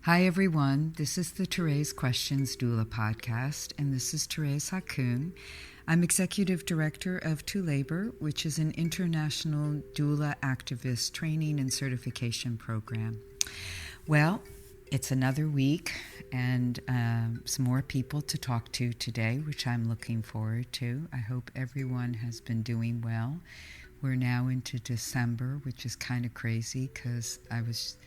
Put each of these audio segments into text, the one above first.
Hi, everyone. This is the ToRAISE Questions Doula podcast, and this is ToRAISE Hakun. I'm Executive Director of To Labor, which is an international doula activist training and certification program. Well, it's another week and some more people to talk to today, which I'm looking forward to. I hope everyone has been doing well. We're now into December, which is kind of crazy because I was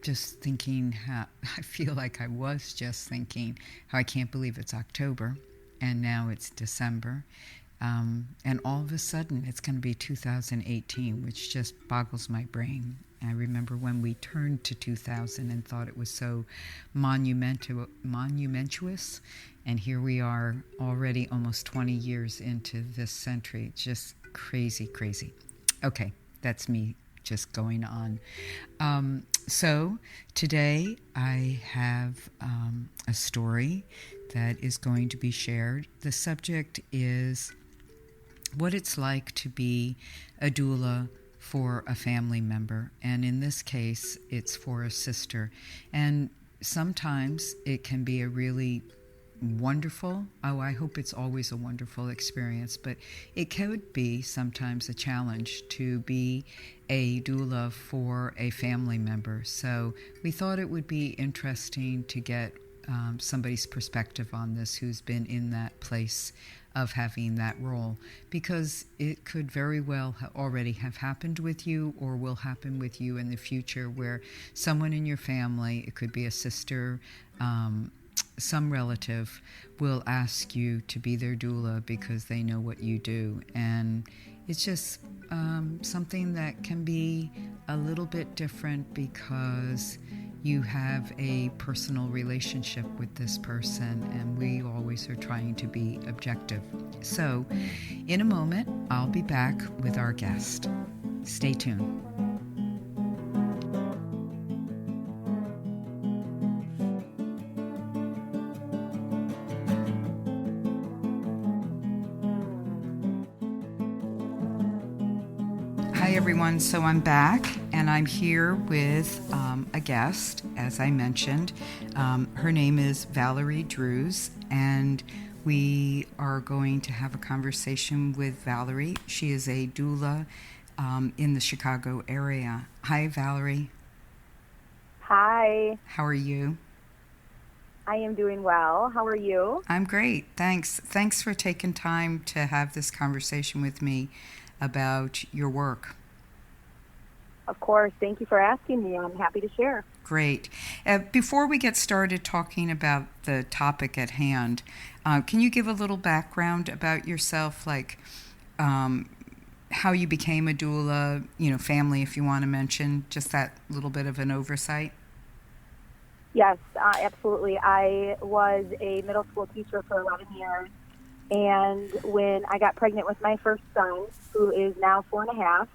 just thinking how I feel like I was just thinking how I can't believe it's October and now it's December. And all of a sudden it's going to be 2018, which just boggles my brain. I remember when we turned to 2000 and thought it was so monumentous, and here we are already almost 20 years into this century. It's just crazy. Okay, that's me just going on. So today I have a story that is going to be shared. The subject is what it's like to be a doula for a family member. And in this case, it's for a sister. And sometimes it can be a really wonderful, I hope it's always a wonderful experience, but it could be sometimes a challenge to be a doula for a family member. So we thought it would be interesting to get somebody's perspective on this who's been in that place of having that role, because it could very well already have happened with you or will happen with you in the future, where someone in your family, it could be a sister, some relative, will ask you to be their doula because they know what you do. And it's just something that can be a little bit different because you have a personal relationship with this person, and we always are trying to be objective. So in a moment, I'll be back with our guest. Stay tuned. Hi everyone, so I'm back and I'm here with a guest, as I mentioned. Her name is Valerie Drews, and we are going to have a conversation with Valerie. She is a doula in the Chicago area. Hi Valerie. Hi. How are you? I am doing well. How are you? I'm great, thanks. Thanks for taking time to have this conversation with me about your work. Of course. Thank you for asking me. I'm happy to share. Great. Before we get started talking about the topic at hand, can you give a little background about yourself, like how you became a doula, family, if you want to mention, just that little bit of an oversight? Yes, absolutely. I was a middle school teacher for 11 years. And when I got pregnant with my first son, who is now 4.5,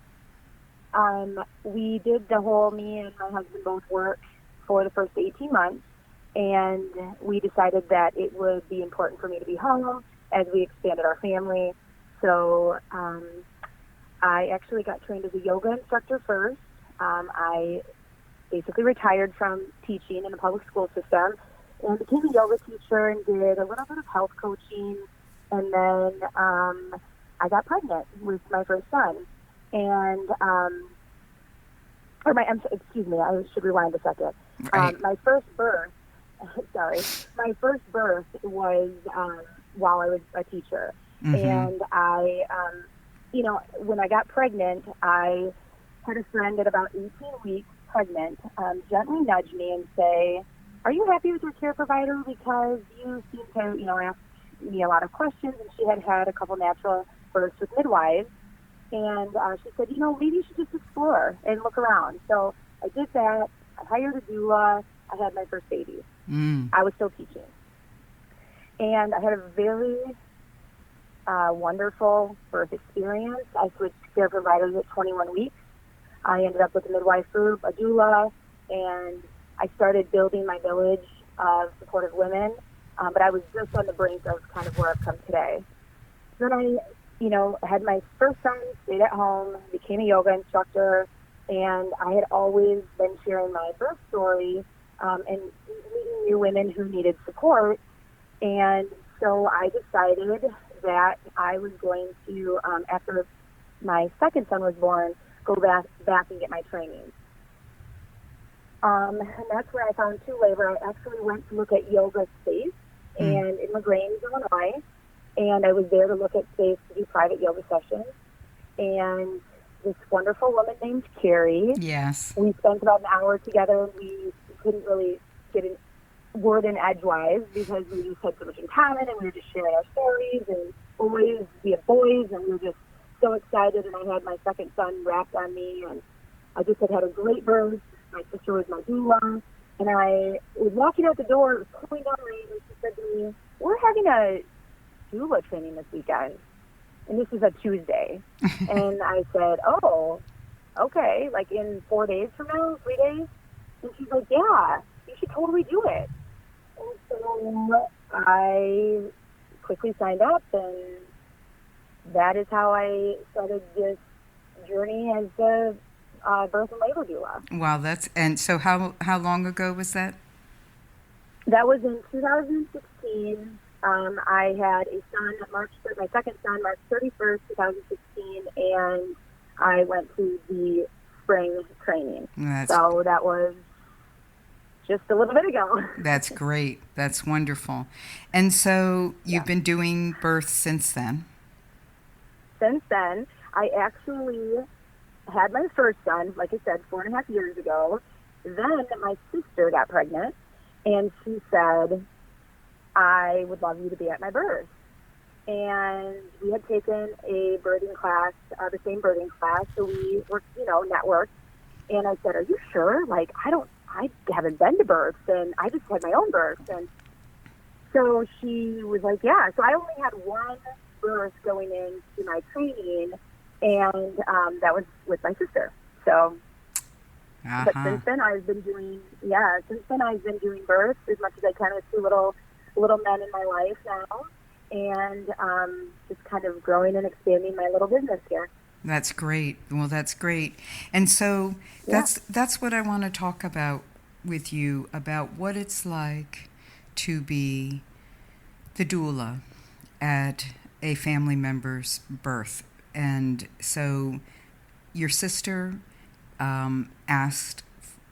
we did me and my husband both work for the first 18 months. And we decided that it would be important for me to be home as we expanded our family. So I actually got trained as a yoga instructor first. I basically retired from teaching in the public school system and became a yoga teacher and did a little bit of health coaching. And then I got pregnant with my first son. And, excuse me, I should rewind a second. Right. My first birth was while I was a teacher. Mm-hmm. And I, when I got pregnant, I had a friend at about 18 weeks pregnant gently nudge me and say, "Are you happy with your care provider? Because you seem to, ask me a lot of questions." And she had a couple natural births with midwives. And she said, maybe you should just explore and look around. So I did that. I hired a doula. I had my first baby. I was still teaching. And I had a very wonderful birth experience. I switched care providers at 21 weeks. I ended up with a midwife group, a doula, and I started building my village of supportive women. But I was just on the brink of kind of where I've come today. Then I had my first son, stayed at home, became a yoga instructor, and I had always been sharing my birth story and meeting new women who needed support. And so I decided that I was going to, after my second son was born, go back and get my training. And that's where I found Two Labor. I actually went to look at yoga space and in LaGrange, Illinois. And I was there to look at space to do private yoga sessions. And this wonderful woman named Carrie. Yes. We spent about an hour together, and we couldn't really get a word in edgewise because we just had so much in common, and we were just sharing our stories. And boys, we have boys, and we were just so excited. And I had my second son wrapped on me, and I just had a great birth. My sister was my doula, and I was walking out the door. It was pouring down rain, and she said to me, "We're having a doula training this weekend." And this was a Tuesday. And I said, "Oh, okay, like in 4 days from now, 3 days?" And she's like, "Yeah, you should totally do it." And so I quickly signed up, and that is how I started this journey as a birth and labor doula. Wow, and so how long ago was that? That was in 2016. I had a son, my second son, March 31st, 2016, and I went to the spring training. So that was just a little bit ago. That's great. That's wonderful. And so you've been doing births since then? Since then, I actually had my first son, like I said, 4.5 years ago. Then my sister got pregnant, and she said, "I would love you to be at my birth." And we had taken a birthing class, the same birthing class, so we were, networked. And I said, "Are you sure? Like, I haven't been to births, and I just had my own birth." And so she was like, "Yeah." So I only had one birth going into my training, and that was with my sister. So, but since then I've been doing births as much as I can with two little men in my life now, and just kind of growing and expanding my little business here. That's great. Well, that's great. And so that's what I want to talk about with you, about what it's like to be the doula at a family member's birth. And so your sister asked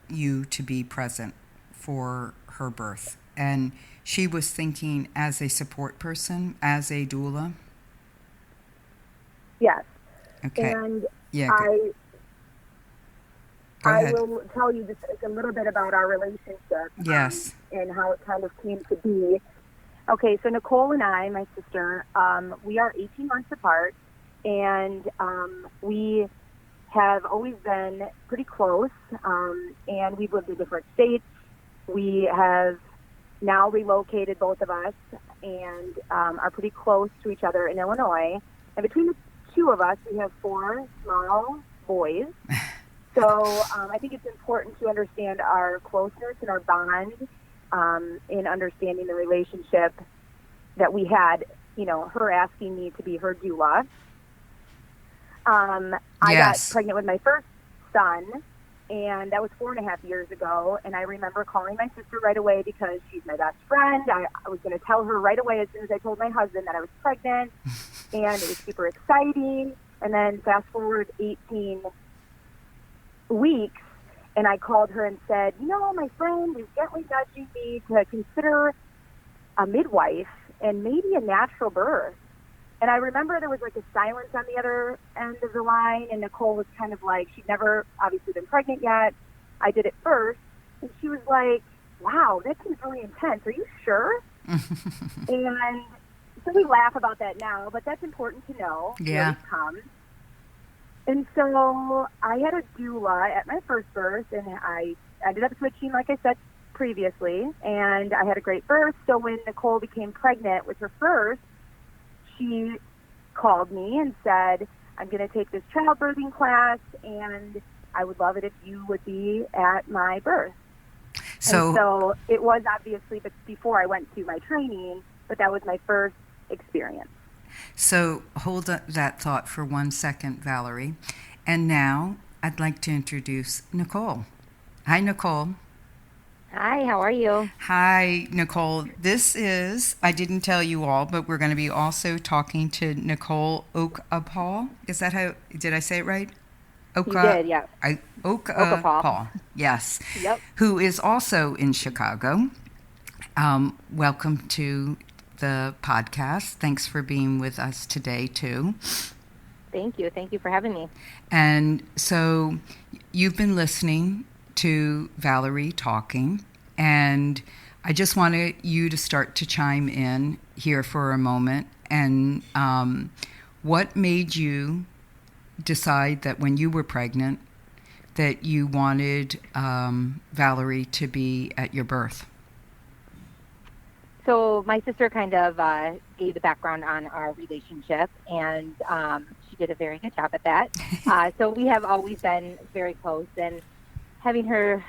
you to be present for her birth, and she was thinking as a support person, as a doula? Yes. Okay. And yeah, I will tell you just a little bit about our relationship. Yes. And how it kind of came to be. Okay, so Nicole and I, my sister, we are 18 months apart, and we have always been pretty close, and we've lived in different states. We have now relocated, both of us, and are pretty close to each other in Illinois. And between the two of us, we have 4 small boys. So I think it's important to understand our closeness and our bond in understanding the relationship that we had, her asking me to be her doula. I got pregnant with my first son, and that was 4.5 years ago. And I remember calling my sister right away because she's my best friend. I was going to tell her right away as soon as I told my husband that I was pregnant, and it was super exciting. And then fast forward 18 weeks, and I called her and said, my friend is gently nudging me to consider a midwife and maybe a natural birth. And I remember there was like a silence on the other end of the line, and Nicole was kind of like, she'd never obviously been pregnant yet. I did it first, and she was like, "Wow, that seems really intense. Are you sure?" And so we laugh about that now, but that's important to know. Yeah. When it comes. And so I had a doula at my first birth, and I ended up switching, like I said previously, and I had a great birth. So when Nicole became pregnant with her first, she called me and said, "I'm going to take this childbirthing class, and I would love it if you would be at my birth." So it was obviously before I went to my training, but that was my first experience. So hold that thought for 1 second, Valerie. And now I'd like to introduce Nicole. Hi, Nicole. Hi, how are you? Hi, Nicole. I didn't tell you all, but we're going to be also talking to Nicole Oak-Upall. Is that did I say it right? You Oka, did, yes. Oka Okapal. Paul, yes, Yep. who is also in Chicago. Welcome to the podcast. Thanks for being with us today, too. Thank you. Thank you for having me. And so you've been listening to Valerie talking, and I just wanted you to start to chime in here for a moment. And what made you decide that when you were pregnant that you wanted Valerie to be at your birth? So my sister kind of gave the background on our relationship, and she did a very good job at that. So we have always been very close, and having her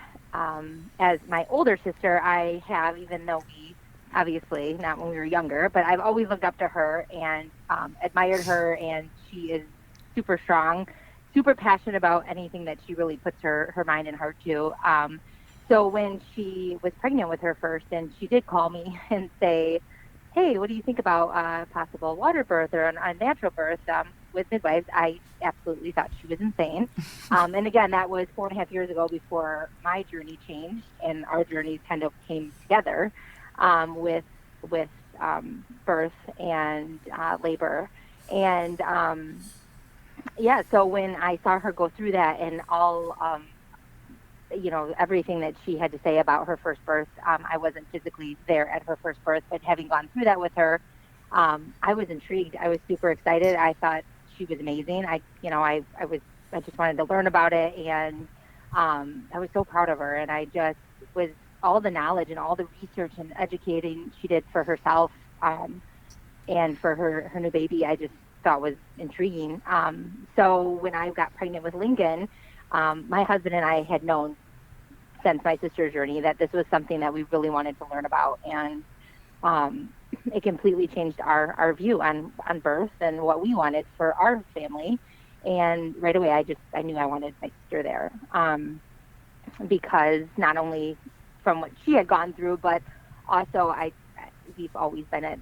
as my older sister, I have, even though we obviously not when we were younger, but I've always looked up to her and admired her, and she is super strong, super passionate about anything that she really puts her mind and heart to. So when she was pregnant with her first, and she did call me and say, hey, what do you think about possible water birth or a natural birth with midwives? I absolutely thought she was insane. And again, that was 4.5 years ago before my journey changed, and our journeys kind of came together with birth and labor. And yeah, so when I saw her go through that and all everything that she had to say about her first birth. I wasn't physically there at her first birth, but having gone through that with her, I was intrigued. I was super excited. I thought she was amazing. I just wanted to learn about it, and I was so proud of her. And I just was all the knowledge and all the research and educating she did for herself, and for her new baby, I just thought was intriguing. So when I got pregnant with Lincoln, my husband and I had known since my sister's journey that this was something that we really wanted to learn about, and it completely changed our view on birth and what we wanted for our family. And right away, I knew I wanted my sister there, because not only from what she had gone through, but also we've always been at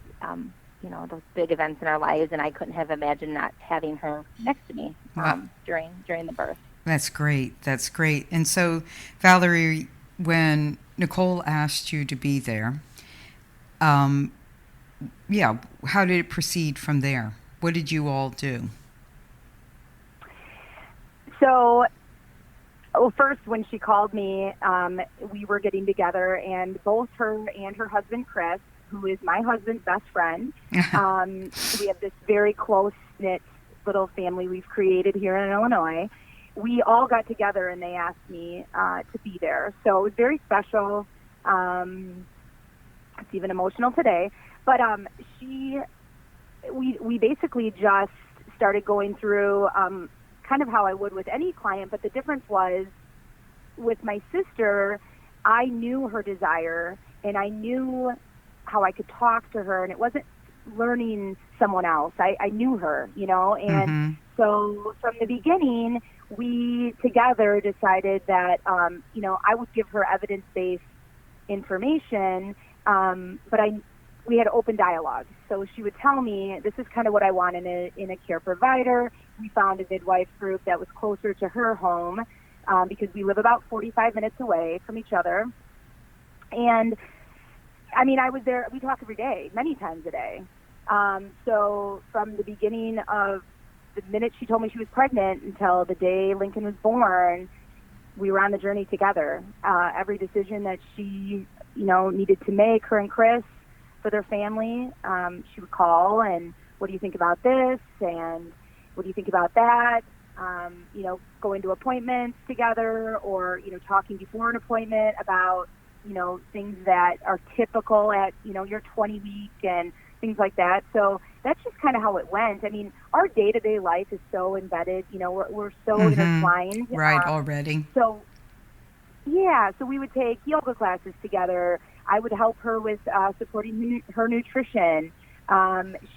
those big events in our lives, and I couldn't have imagined not having her next to me during the birth. That's great. That's great. And so, Valerie, when Nicole asked you to be there, how did it proceed from there? What did you all do? So, first, when she called me, we were getting together, and both her and her husband, Chris, who is my husband's best friend, we have this very close-knit little family we've created here in Illinois. We all got together, and they asked me to be there. So it was very special. It's even emotional today. But we basically just started going through kind of how I would with any client. But the difference was with my sister, I knew her desire, and I knew how I could talk to her, and it wasn't learning someone else. I knew her, and so from the beginning, we together decided that, I would give her evidence-based information, but we had open dialogue. So she would tell me, this is kind of what I want in a care provider. We found a midwife group that was closer to her home, because we live about 45 minutes away from each other. And I was there, we talk every day, many times a day. So from the beginning of the minute she told me she was pregnant until the day Lincoln was born, we were on the journey together. Every decision that she, needed to make, her and Chris, for their family, she would call and, what do you think about this? And what do you think about that? Going to appointments together, or, talking before an appointment about, things that are typical at, your 20 week and things like that. So that's just kind of how it went. Our day-to-day life is so embedded, we're so intertwined. Right, already. So we would take yoga classes together. I would help her with supporting her nutrition.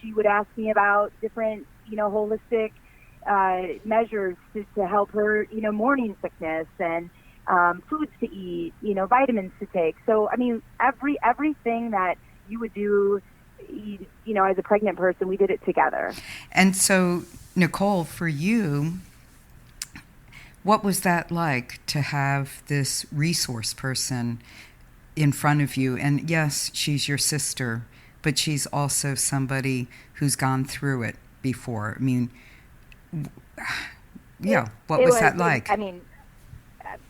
She would ask me about different, holistic measures to help her, morning sickness. And foods to eat, vitamins to take. So, I mean, everything that you would do, as a pregnant person, we did it together. And so, Nicole, for you, what was that like to have this resource person in front of you? And yes, she's your sister, but she's also somebody who's gone through it before. I mean, what was that like?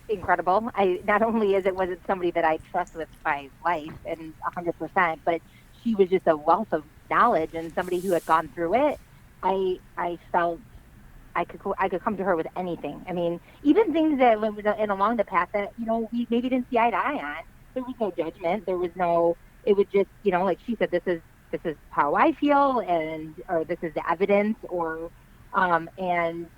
Incredible. Not only was it somebody that I trust with my life and 100%, but she was just a wealth of knowledge and somebody who had gone through it. I felt I could come to her with anything. I mean, even things that went along the path that we maybe didn't see eye to eye on. There was no judgment. There was no. It was just like she said, this is how I feel, or this is the evidence, or and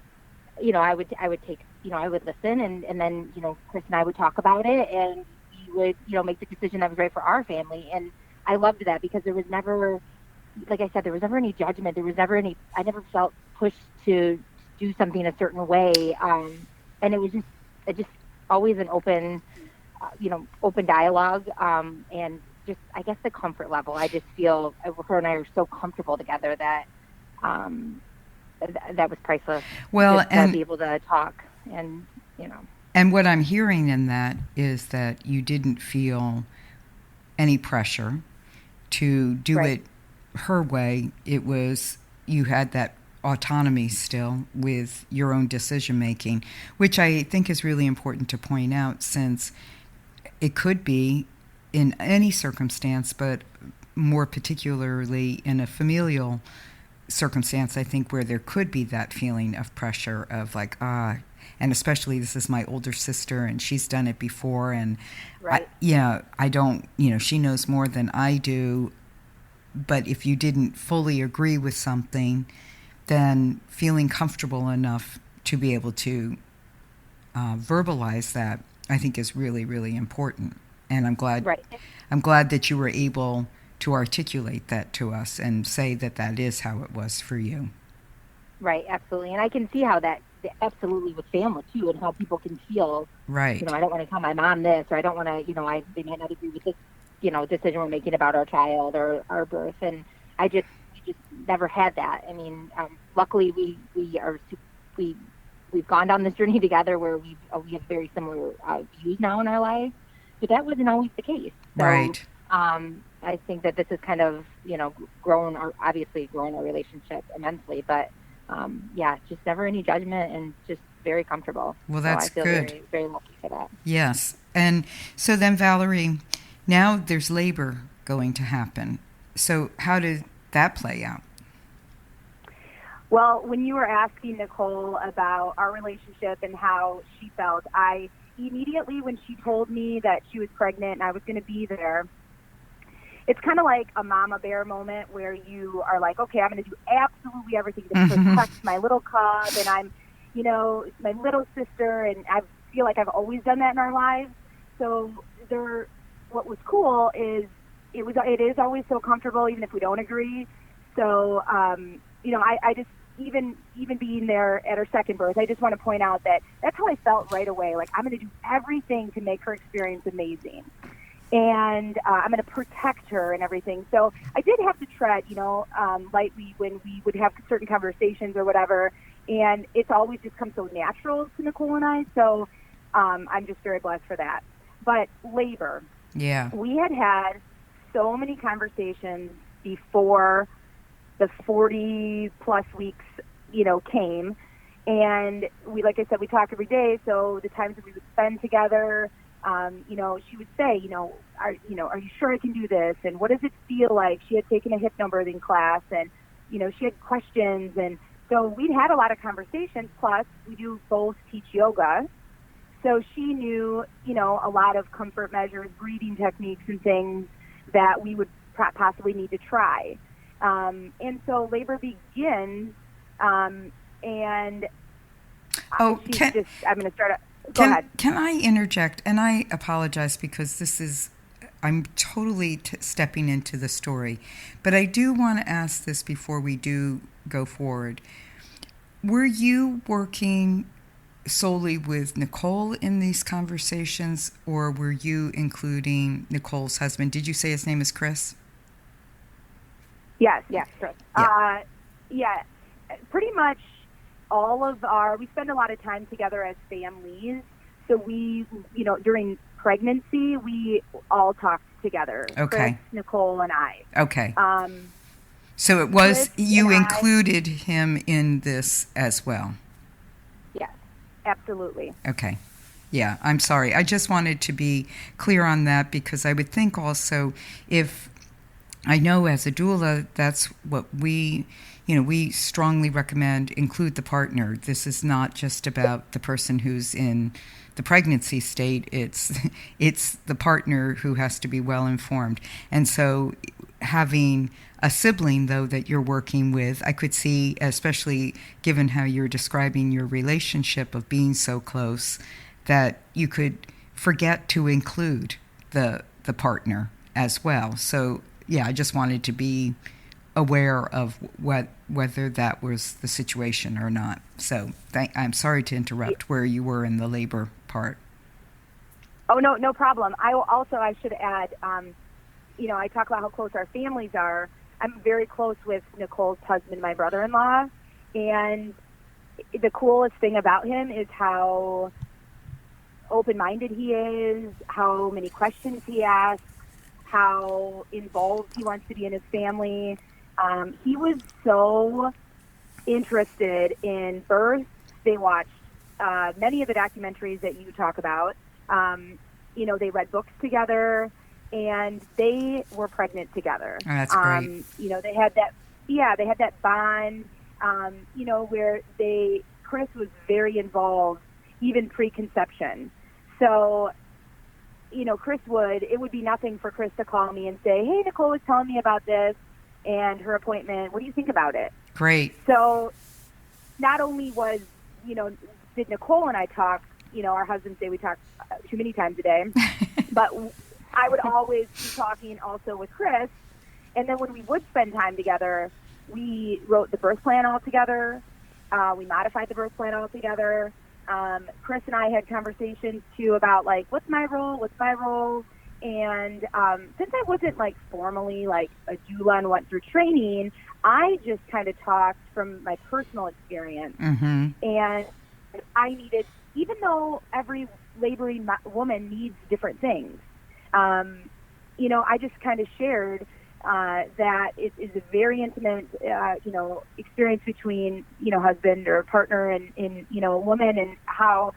I would take I would listen, and then Chris and I would talk about it, and we would make the decision that was right for our family. And I loved that because there was never, like I said, there was never any judgment. There was never any. I never felt pushed to do something a certain way, and it was just always an open, open dialogue, and just I guess the comfort level. I just feel her and I are so comfortable together that that was priceless. Well, and to be able to talk, and And what I'm hearing in that is that you didn't feel any pressure to do right. it her way. It was, you had that autonomy still with your own decision making, which I think is really important to point out, since it could be in any circumstance, but more particularly in a familial circumstance, I think, where there could be that feeling of pressure of like, and especially this is my older sister and she's done it before, and right. I don't, she knows more than I do. But if you didn't fully agree with something, then feeling comfortable enough to be able to verbalize that, I think, is really, really important. And I'm glad, right. I'm glad that you were able to articulate that to us and say that that is how it was for you. Right, absolutely. And I can see how that absolutely with family too, and how people can feel, right. I don't want to tell my mom this, or I don't want to, they might not agree with this, decision we're making about our child or our birth. And we just never had that. I mean, luckily we've gone down this journey together where we have very similar views now in our lives, but that wasn't always the case. So, right. I think that this has kind of, grown our relationship immensely, but just never any judgment and just very comfortable. Well, that's so I feel good. Very, very lucky for that. Yes. And so then, Valerie, now there's labor going to happen. So how did that play out? Well, when you were asking Nicole about our relationship and how she felt, I immediately, when she told me that she was pregnant and I was going to be there, it's kind of like a mama bear moment where you are like, okay, I'm going to do absolutely everything to protect my little cub, and I'm, my little sister, and I feel like I've always done that in our lives. So what was cool is it is always so comfortable, even if we don't agree. So, I just, even being there at her second birth, I just want to point out that that's how I felt right away. Like, I'm going to do everything to make her experience amazing. And I'm going to protect her and everything. So I did have to tread, lightly when we would have certain conversations or whatever. And it's always just come so natural to Nicole and I. So I'm just very blessed for that. But labor. Yeah. We had so many conversations before the 40 plus weeks, came. And we, like I said, we talk every day. So the times that we would spend together, she would say, are you sure I can do this? And what does it feel like? She had taken a hypnobirthing class, and, she had questions. And so we'd had a lot of conversations. Plus, we do both teach yoga. So she knew, a lot of comfort measures, breathing techniques and things that we would possibly need to try. And so labor begins, and I'm going to start. Go ahead. Can I interject? And I apologize because I'm totally stepping into the story. But I do want to ask this before we do go forward. Were you working solely with Nicole in these conversations, or were you including Nicole's husband? Did you say his name is Chris? Yes. Chris. Yeah, pretty much we spend a lot of time together as families. So we, during pregnancy, we all talked together. Okay. Chris, Nicole, and I. Okay. So it was, you included him in this as well? Yes, absolutely. Okay. Yeah, I'm sorry. I just wanted to be clear on that, because I would think also, if I know as a doula, that's what we strongly recommend, include the partner. This is not just about the person who's in the pregnancy state. It's the partner who has to be well informed. And so having a sibling, though, that you're working with, I could see, especially given how you're describing your relationship of being so close, that you could forget to include the partner as well. So yeah, I just wanted to be aware of whether that was the situation or not. So I'm sorry to interrupt where you were in the labor part. Oh, no problem. I should add, I talk about how close our families are. I'm very close with Nicole's husband, my brother-in-law, and the coolest thing about him is how open-minded he is, how many questions he asks, how involved he wants to be in his family. He was so interested in birth. They watched many of the documentaries that you talk about. They read books together, and they were pregnant together. Oh, that's great. They had that bond, where Chris was very involved, even pre-conception. So, it would be nothing for Chris to call me and say, hey, Nicole was telling me about this and her appointment. What do you think about it? Great. So not only did Nicole and I talk, our husbands say we talk too many times a day, but I would always be talking also with Chris. And then when we would spend time together, we wrote the birth plan all together. We modified the birth plan all together. Chris and I had conversations too about what's my role? And since I wasn't formally a doula and went through training, I just kind of talked from my personal experience. Mm-hmm. And I needed, even though every laboring woman needs different things, I just kind of shared that it is a very intimate, experience between, husband or partner and a woman, and how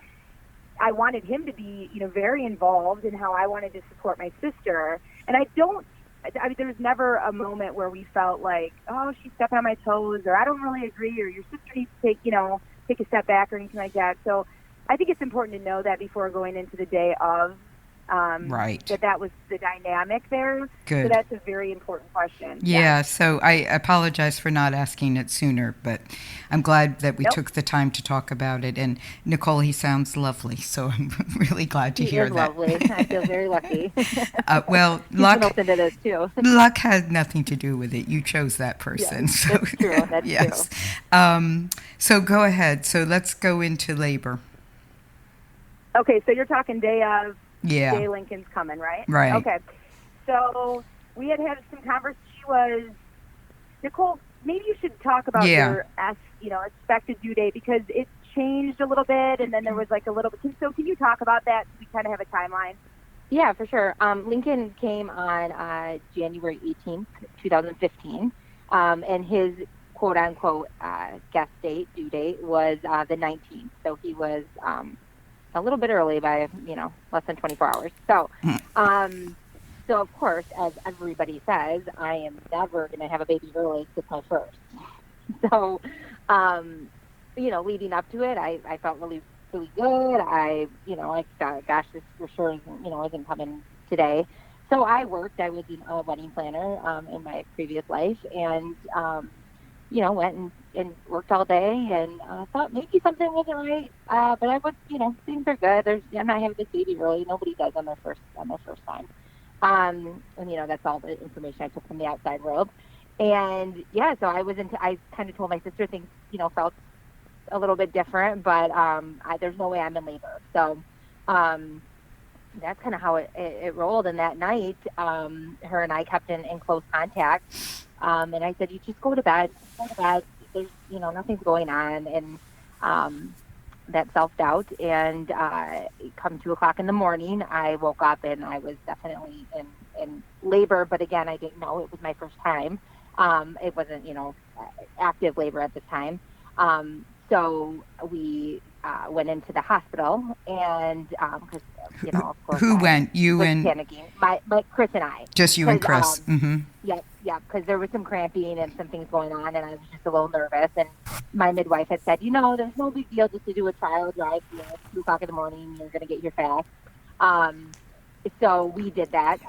I wanted him to be, very involved, and how I wanted to support my sister. And there was never a moment where we felt like, oh, she's stepping on my toes, or I don't really agree, or your sister needs to take a step back or anything like that. So I think it's important to know that before going into the day of, right. That was the dynamic there. Good. So that's a very important question. Yeah, so I apologize for not asking it sooner, but I'm glad that we took the time to talk about it. And Nicole, he sounds lovely, so I'm really glad to hear that. He is lovely. I feel very lucky. Well, luck open to this too. Luck had nothing to do with it. You chose that person. Yes, so that's true. That's yes. true. So go ahead. So let's go into labor. Okay, so you're talking day of. Yeah. Day Lincoln's coming, right? Right. Okay. So we had some conversations. Nicole, maybe you should talk about your expected due date, because it changed a little bit, and then there was a little bit. So can you talk about that so we kind of have a timeline? Yeah, for sure. Lincoln came on January 18th, 2015, and his quote-unquote due date was the 19th. So he was a little bit early by, less than 24 hours. So, so of course, as everybody says, I am never going to have a baby early. It's my first. So, leading up to it, I felt really, really good. I thought, gosh, this for sure isn't coming today. So I worked. I was a wedding planner in my previous life, and went and worked all day, and thought maybe something wasn't right. But I was, things are good. I'm not having this baby early. Nobody does on their first time. And that's all the information I took from the outside world. And yeah, so I kind of told my sister things, felt a little bit different, but there's no way I'm in labor. So that's kind of how it rolled. And that night, her and I kept in close contact. And I said, you just go to bed. Go to bed. There's, nothing's going on. And that self-doubt. And come 2 o'clock in the morning, I woke up and I was definitely in labor. But again, I didn't know. It was my first time. It wasn't, active labor at the time. So we went into the hospital, and because of course, who went? You and panicking. My Chris and I. Just you and Chris. Yeah, because there was some cramping and some things going on, and I was just a little nervous. And my midwife had said, there's no big deal just to do a trial drive. 2 o'clock in the morning, you're going to get your fast. So we did that,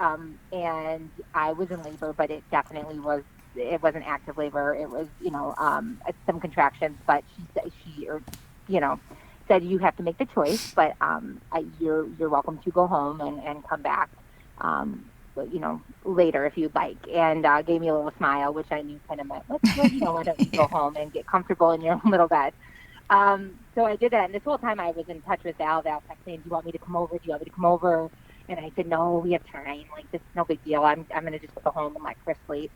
and I was in labor, but it definitely was. It wasn't active labor. It was, some contractions, but she said you have to make the choice, but you're welcome to go home and come back, later if you'd like. And gave me a little smile, which I knew kind of meant, why don't you go home and get comfortable in your own little bed. So I did that, and this whole time I was in touch with Val. Val kept saying, do you want me to come over? Do you want me to come over? And I said, no, we have time. Like, this is no big deal. I'm going to just go home and let Chris sleep.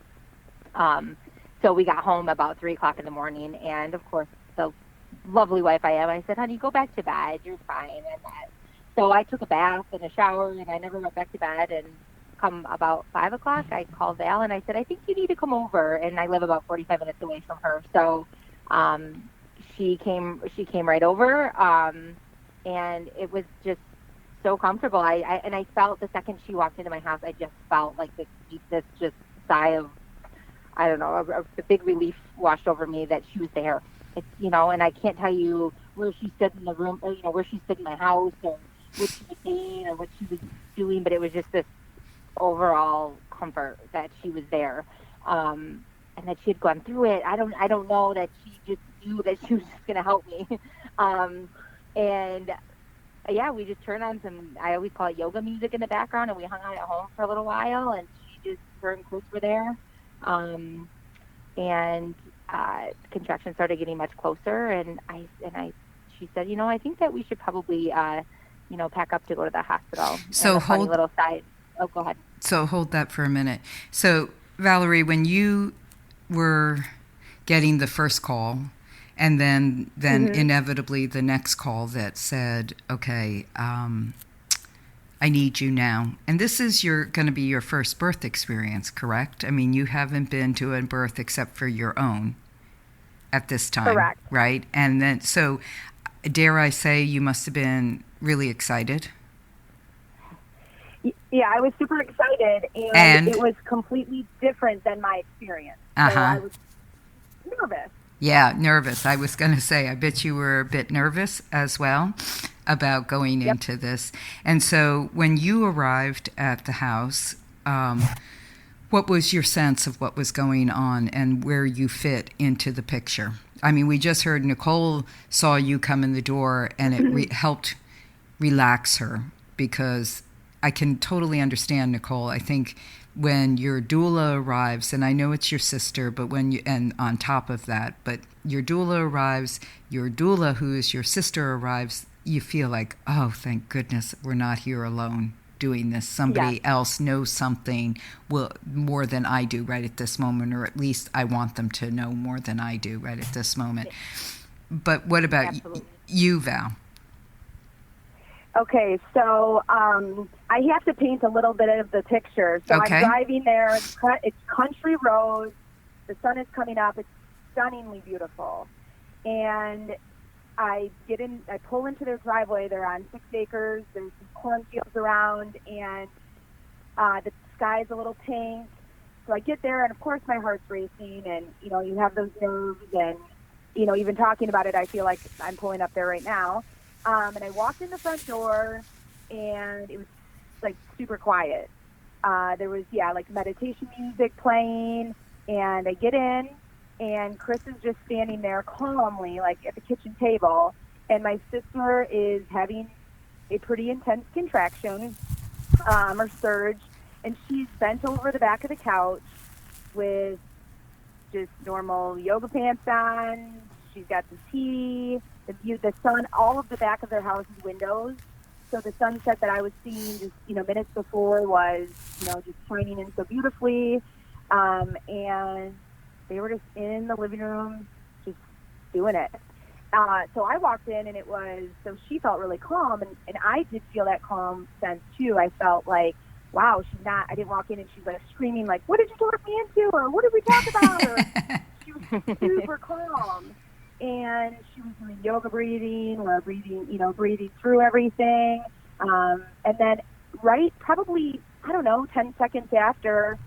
So we got home about 3 o'clock in the morning, and of course, the lovely wife I am, I said, honey, go back to bed. You're fine. And so I took a bath and a shower, and I never went back to bed. And come about 5 o'clock, I called Val, and I said, I think you need to come over. And I live about 45 minutes away from her. So she came right over, and it was just so comfortable. I felt the second she walked into my house, I just felt like this just sigh of, I don't know, a big relief washed over me that she was there. It's, and I can't tell you where she stood in the room, or, where she stood in my house, or what she was saying, or what she was doing, but it was just this overall comfort that she was there, and that she had gone through it. I don't know, that she just knew that she was just going to help me. And yeah, we just turned on some, I always call it yoga music in the background, and we hung out at home for a little while, and her and Chris were there. And contractions started getting much closer, and she said, I think that we should probably, pack up to go to the hospital. So hold little side. Oh, go ahead. So hold that for a minute. So Valerie, when you were getting the first call, and then inevitably the next call that said, okay, I need you now. And this is going to be your first birth experience, correct? I mean, you haven't been to a birth except for your own at this time. Correct. Right? And then, so dare I say you must have been really excited? Yeah, I was super excited, and it was completely different than my experience. So I was nervous. Yeah, nervous. I was going to say, I bet you were a bit nervous as well about going into this. And so when you arrived at the house, what was your sense of what was going on and where you fit into the picture? I mean, we just heard Nicole saw you come in the door, and it helped relax her, because I can totally understand, Nicole. I think when your doula arrives, and I know it's your sister, but and on top of that, but your doula arrives, your doula, who is your sister, arrives, you feel like, oh, thank goodness we're not here alone doing this. Somebody else knows something more than I do right at this moment, or at least I want them to know more than I do right at this moment. But what about you, Val? Okay, so I have to paint a little bit of the picture. So I'm driving there. It's country roads. The sun is coming up. It's stunningly beautiful. And I pull into their driveway. They're on 6 acres. There's some cornfields around, and the sky's a little pink. So I get there, and of course my heart's racing, and you have those nerves, and even talking about it, I feel like I'm pulling up there right now. And I walked in the front door, and it was like super quiet. There was like meditation music playing, and I get in, and Chris is just standing there calmly, like at the kitchen table, and my sister is having a pretty intense contraction, or surge, and she's bent over the back of the couch with just normal yoga pants on. She's got the tea, the view, the sun, all of the back of their house's windows. So the sunset that I was seeing just, minutes before was, just shining in so beautifully. And they were just in the living room, just doing it. So I walked in, and so she felt really calm, and I did feel that calm sense too. I felt like, wow, I didn't walk in and she's like screaming like, what did you talk me into? Or what did we talk about? Or she was super calm. And she was doing yoga breathing or breathing through everything. And then probably, 10 seconds after,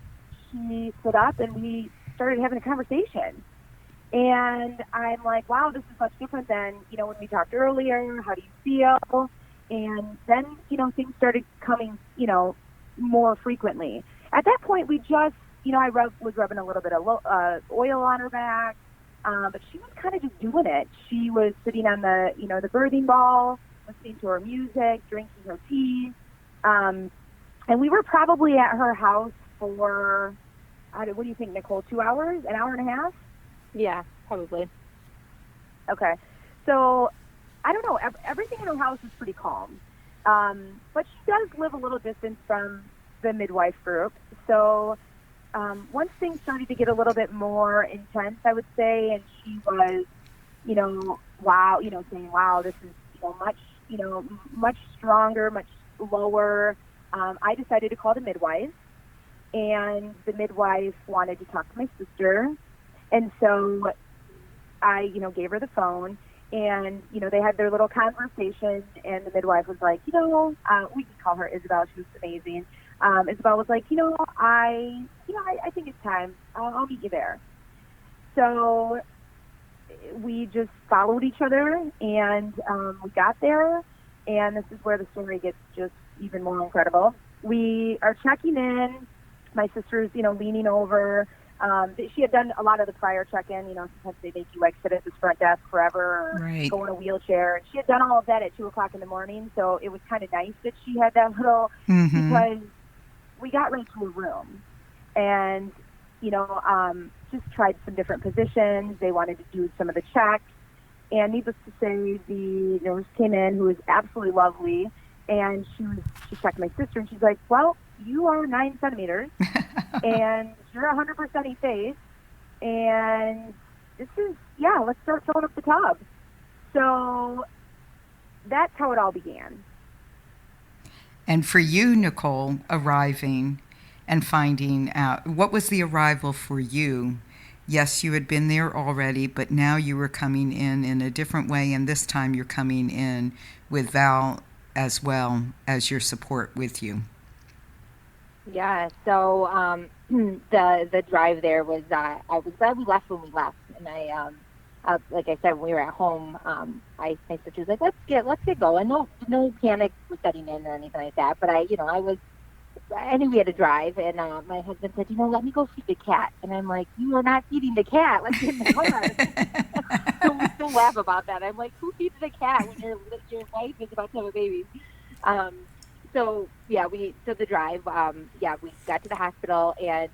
she stood up and we started having a conversation. And I'm like, wow, this is much different than, when we talked earlier. How do you feel? And then, things started coming, more frequently. At that point, we just, I was rubbing a little bit of oil on her back, but she was kind of just doing it. She was sitting on the, the birthing ball, listening to her music, drinking her tea. And we were probably at her house for, what do you think, Nicole, 2 hours, an hour and a half? Yeah, probably. Okay. So, I don't know. Everything in her house is pretty calm. But she does live a little distance from the midwife group. So once things started to get a little bit more intense, I would say, and she was, saying, wow, this is, much stronger, much lower. I decided to call the midwife, and the midwife wanted to talk to my sister. And so I, gave her the phone. And, they had their little conversation, and the midwife was like, we can call her Isabel. She was amazing. Isabel was like, I think it's time. I'll meet you there. So we just followed each other, and we got there, and this is where the story gets just even more incredible. We are checking in. My sister's, leaning over. She had done a lot of the prior check-in, sometimes they make you like sit at this front desk forever or Right. go in a wheelchair. And she had done all of that at 2:00 in the morning. So it was kind of nice that she had that little, because we got right to a room and, just tried some different positions. They wanted to do some of the checks. And needless to say, the nurse came in, who was absolutely lovely. And she checked my sister, and she's like, well, you are 9 centimeters and you're 100% efface, and this is, let's start filling up the tub. So that's how it all began. And for you, Nicole, arriving and finding out, what was the arrival for you? Yes, you had been there already, but now you were coming in a different way, and this time you're coming in with Val as well as your support with you. Yeah, so the drive there was, I was glad we left when we left, and I like I said, when we were at home, my sister was like, let's get going. No panic was setting in or anything like that, but I knew we had to drive, and my husband said, let me go feed the cat, and I'm like, you are not feeding the cat. Let's get in the car. So we still laugh about that. I'm like, who feeds the cat when your wife is about to have a baby? So the drive, we got to the hospital, and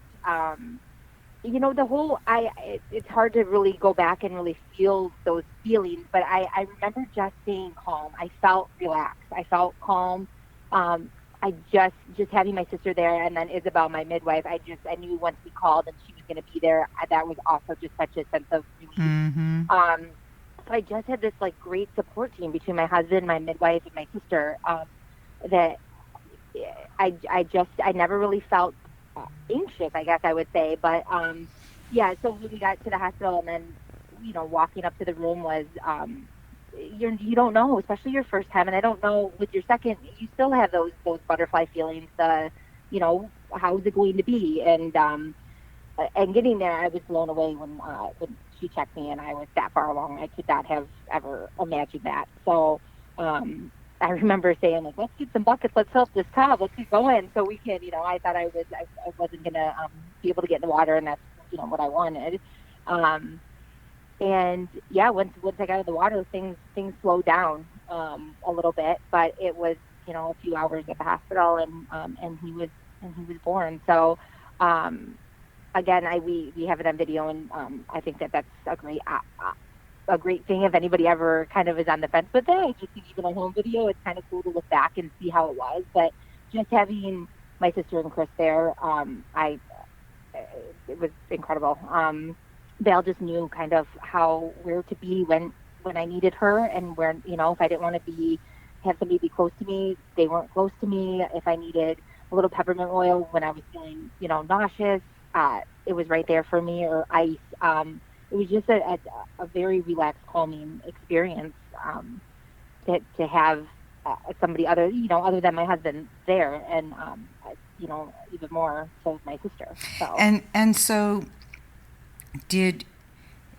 it's hard to really go back and really feel those feelings, but I remember just staying calm. I felt relaxed. I felt calm. I just having my sister there, and then Isabel, my midwife, I knew once we called and she was going to be there, that was also just such a sense of relief. Mm-hmm. So I just had this like great support team between my husband, my midwife, and my sister, that I never really felt anxious, I guess I would say. But so when we got to the hospital, and then walking up to the room was you don't know, especially your first time, and I don't know with your second, you still have those butterfly feelings. How's it going to be? And getting there, I was blown away when she checked me, and I was that far along. I could not have ever imagined that. So I remember saying, like, let's get some buckets, let's fill up this tub, let's get going so we can, I thought I wasn't going to be able to get in the water, and that's, what I wanted. And once I got in the water, things slowed down a little bit, but it was, a few hours at the hospital, and he was born. So, again, we have it on video, and I think that's a great a great thing if anybody ever kind of is on the fence with it. Just even a home video, it's kind of cool to look back and see how it was. But just having my sister and Chris there, it was incredible. Val just knew kind of where to be when I needed her, and where, if I didn't want to have somebody be close to me, they weren't close to me. If I needed a little peppermint oil when I was feeling, nauseous, it was right there for me, or ice. It was just a very relaxed, calming experience to have somebody other than my husband there, and even more so with my sister. So. And so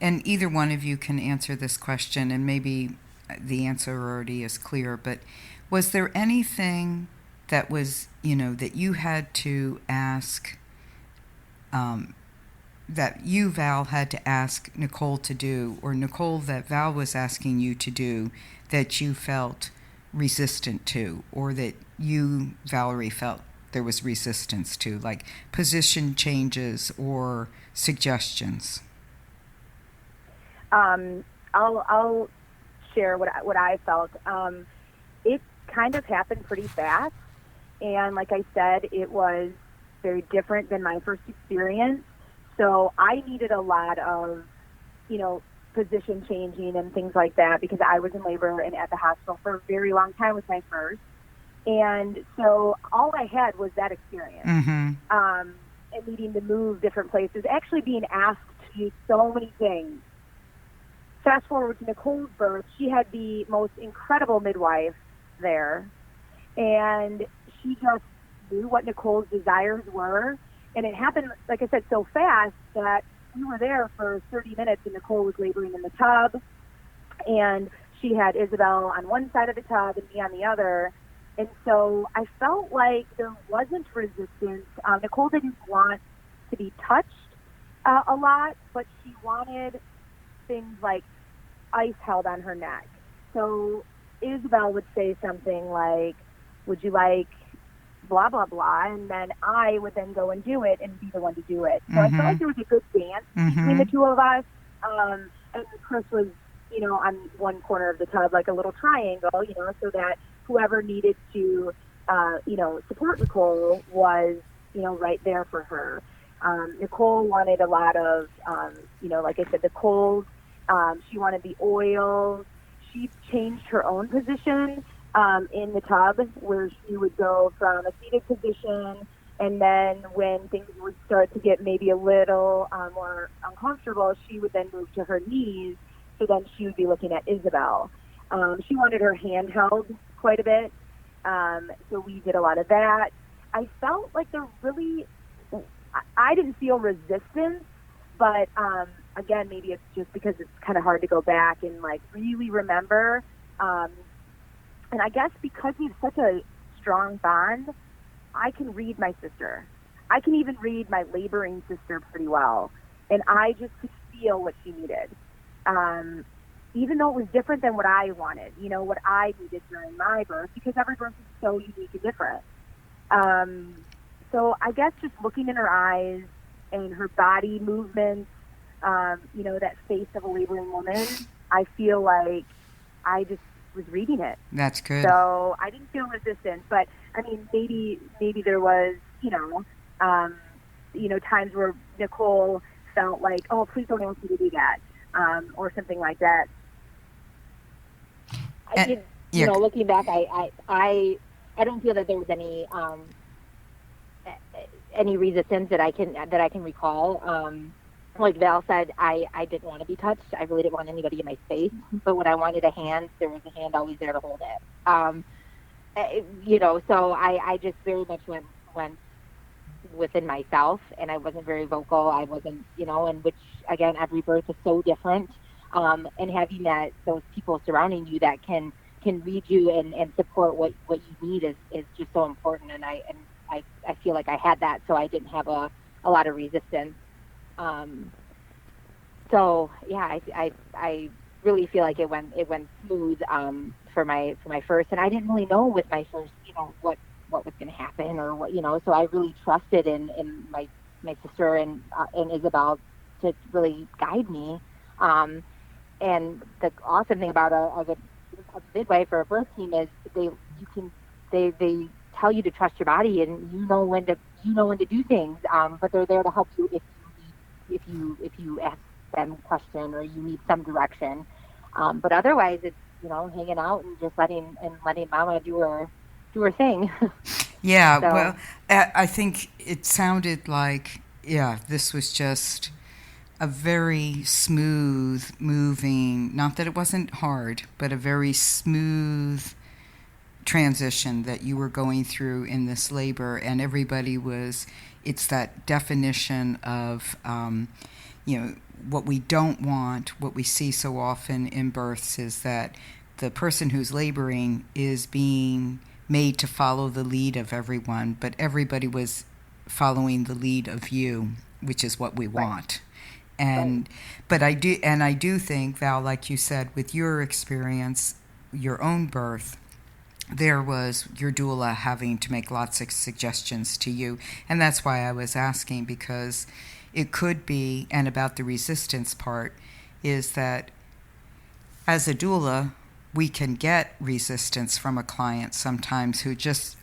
and either one of you can answer this question, and maybe the answer already is clear, but was there anything that was, that you had to ask, that you, Val, had to ask Nicole to do, or Nicole, that Val was asking you to do, that you felt resistant to, or that you, Valerie, felt there was resistance to, like position changes or suggestions? I'll share what I felt. It kind of happened pretty fast, and like I said, it was very different than my first experience. So I needed a lot of, position changing and things like that, because I was in labor and at the hospital for a very long time with my first. And so all I had was that experience, and needing to move different places, actually being asked to do so many things. Fast forward to Nicole's birth, she had the most incredible midwife there, and she just knew what Nicole's desires were. And it happened, like I said, so fast that we were there for 30 minutes, and Nicole was laboring in the tub, and she had Isabel on one side of the tub and me on the other. And so I felt like there wasn't resistance. Nicole didn't want to be touched a lot, but she wanted things like ice held on her neck. So Isabel would say something like, would you like blah, blah, blah, and then I would then go and do it and be the one to do it. So I felt like there was a good dance between the two of us, and Chris was, on one corner of the tub, like a little triangle, so that whoever needed to, support Nicole was, right there for her. Nicole wanted a lot of, like I said, the cold. She wanted the oils. She changed her own position in the tub, where she would go from a seated position, and then when things would start to get maybe a little more uncomfortable, she would then move to her knees, so then she would be looking at Isabel. She wanted her hand held quite a bit, so we did a lot of that. I felt like I didn't feel resistance, but again, maybe it's just because it's kind of hard to go back and like really remember. And I guess because we have such a strong bond, I can read my sister. I can even read my laboring sister pretty well. And I just could feel what she needed. Even though it was different than what I wanted, what I needed during my birth, because every birth is so unique and different. So I guess just looking in her eyes and her body movements, that face of a laboring woman, I feel like I just was reading it. That's good. So I didn't feel resistance, but I mean, maybe there was, times where Nicole felt like, oh, please don't ask me to do that, or something like that. I did, looking back, I don't feel that there was any resistance that I can recall. Like Val said, I didn't want to be touched. I really didn't want anybody in my space. But when I wanted a hand, there was a hand always there to hold it. So I just very much went within myself, and I wasn't very vocal. I wasn't, and which, again, every birth is so different. And having those people surrounding you that can read you and support what you need is just so important. And I feel like I had that, so I didn't have a lot of resistance. So yeah, I really feel like it went smooth for my first, and I didn't really know with my first, what was going to happen or what, so I really trusted in my sister and Isabel to really guide me. and the awesome thing about a midwife or a birth team is they tell you to trust your body, and you know when to do things. But they're there to help you if you ask them a question or you need some direction. But otherwise, it's hanging out and just letting Mama do her thing. Yeah, So, well, I think it sounded like, yeah, this was just a very smooth moving, not that it wasn't hard, but a very smooth transition that you were going through in this labor. And everybody was, it's that definition of, what we don't want, what we see so often in births is that the person who's laboring is being made to follow the lead of everyone, but everybody was following the lead of you, which is what we want. And but I do think, Val, like you said, with your experience, your own birth, there was your doula having to make lots of suggestions to you. And that's why I was asking, because it could be, and about the resistance part, is that as a doula, we can get resistance from a client sometimes who just,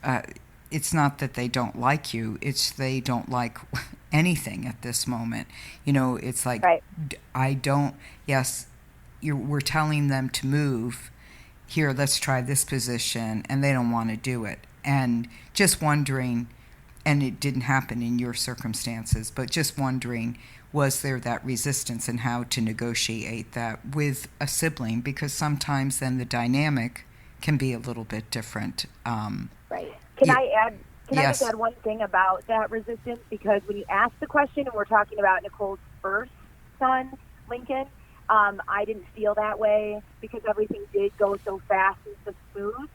it's not that they don't like you, it's they don't like anything at this moment. It's like, I don't, yes, we're telling them to move. Here, let's try this position, and they don't want to do it. And just wondering, and it didn't happen in your circumstances, but just wondering, was there that resistance and how to negotiate that with a sibling? Because sometimes then the dynamic can be a little bit different. Right. Can I just add one thing about that resistance? Because when you ask the question, and we're talking about Nicole's first son, Lincoln, I didn't feel that way because everything did go so fast and so smooth.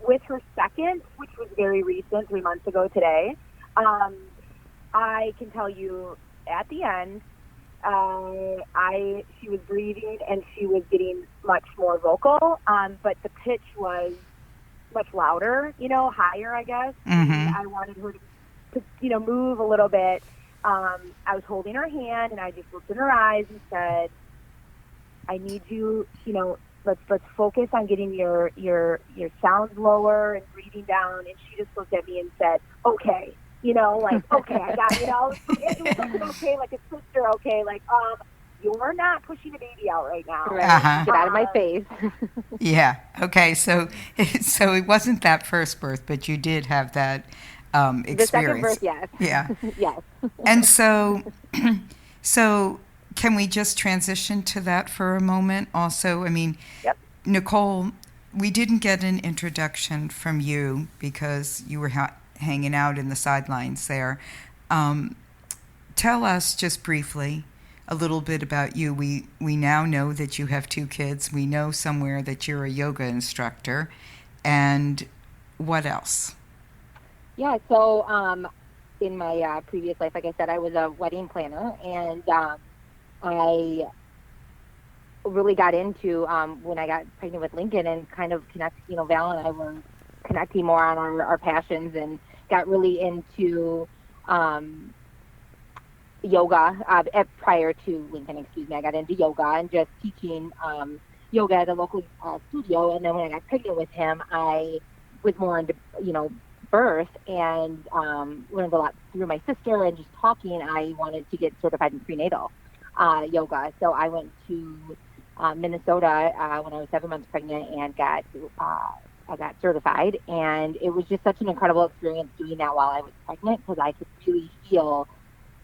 With her second, which was very recent, 3 months ago today, I can tell you at the end, she was breathing and she was getting much more vocal, but the pitch was much louder, higher, I guess. Mm-hmm. I wanted her to move a little bit. I was holding her hand and I just looked in her eyes and said, I need you, let's focus on getting your sounds lower and breathing down. And she just looked at me and said, okay, okay, I got, it was like okay, like a sister, okay, like, you're not pushing a baby out right now. Right. Uh-huh. Get out of my face. Yeah. Okay. So it wasn't that first birth, but you did have that experience. The second birth, yes. Yeah. Yes. And so can we just transition to that for a moment? Also, I mean, yep. Nicole, we didn't get an introduction from you because you were hanging out in the sidelines there. Tell us just briefly a little bit about you. We now know that you have 2 kids. We know somewhere that you're a yoga instructor. And what else? Yeah, so in my previous life, like I said, I was a wedding planner, and I really got into when I got pregnant with Lincoln and kind of Val and I were connecting more on our passions and got really into yoga prior to Lincoln, I got into yoga and just teaching yoga at a local studio. And then when I got pregnant with him, I was more into, birth and learned a lot through my sister and just talking. I wanted to get certified in prenatal yoga. So I went to Minnesota when I was 7 months pregnant and I got certified, and it was just such an incredible experience doing that while I was pregnant, because I could really feel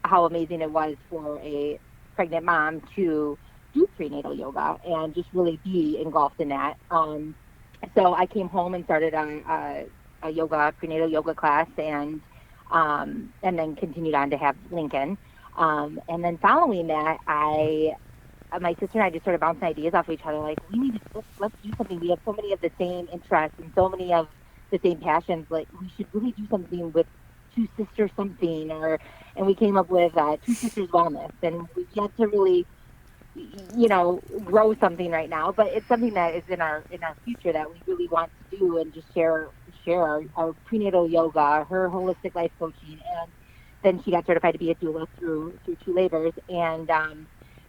how amazing it was for a pregnant mom to do prenatal yoga and just really be engulfed in that. So I came home and started a prenatal yoga class, and then continued on to have Lincoln. And then following that, my sister and I just started bouncing ideas off of each other. Like, let's do something. We have so many of the same interests and so many of the same passions. Like, we should really do something with Two Sisters something, and we came up with Two Sisters Wellness. And we've yet to really, grow something right now. But it's something that is in our future that we really want to do and just share our prenatal yoga, her holistic life coaching, and then she got certified to be a doula through 2 labors. And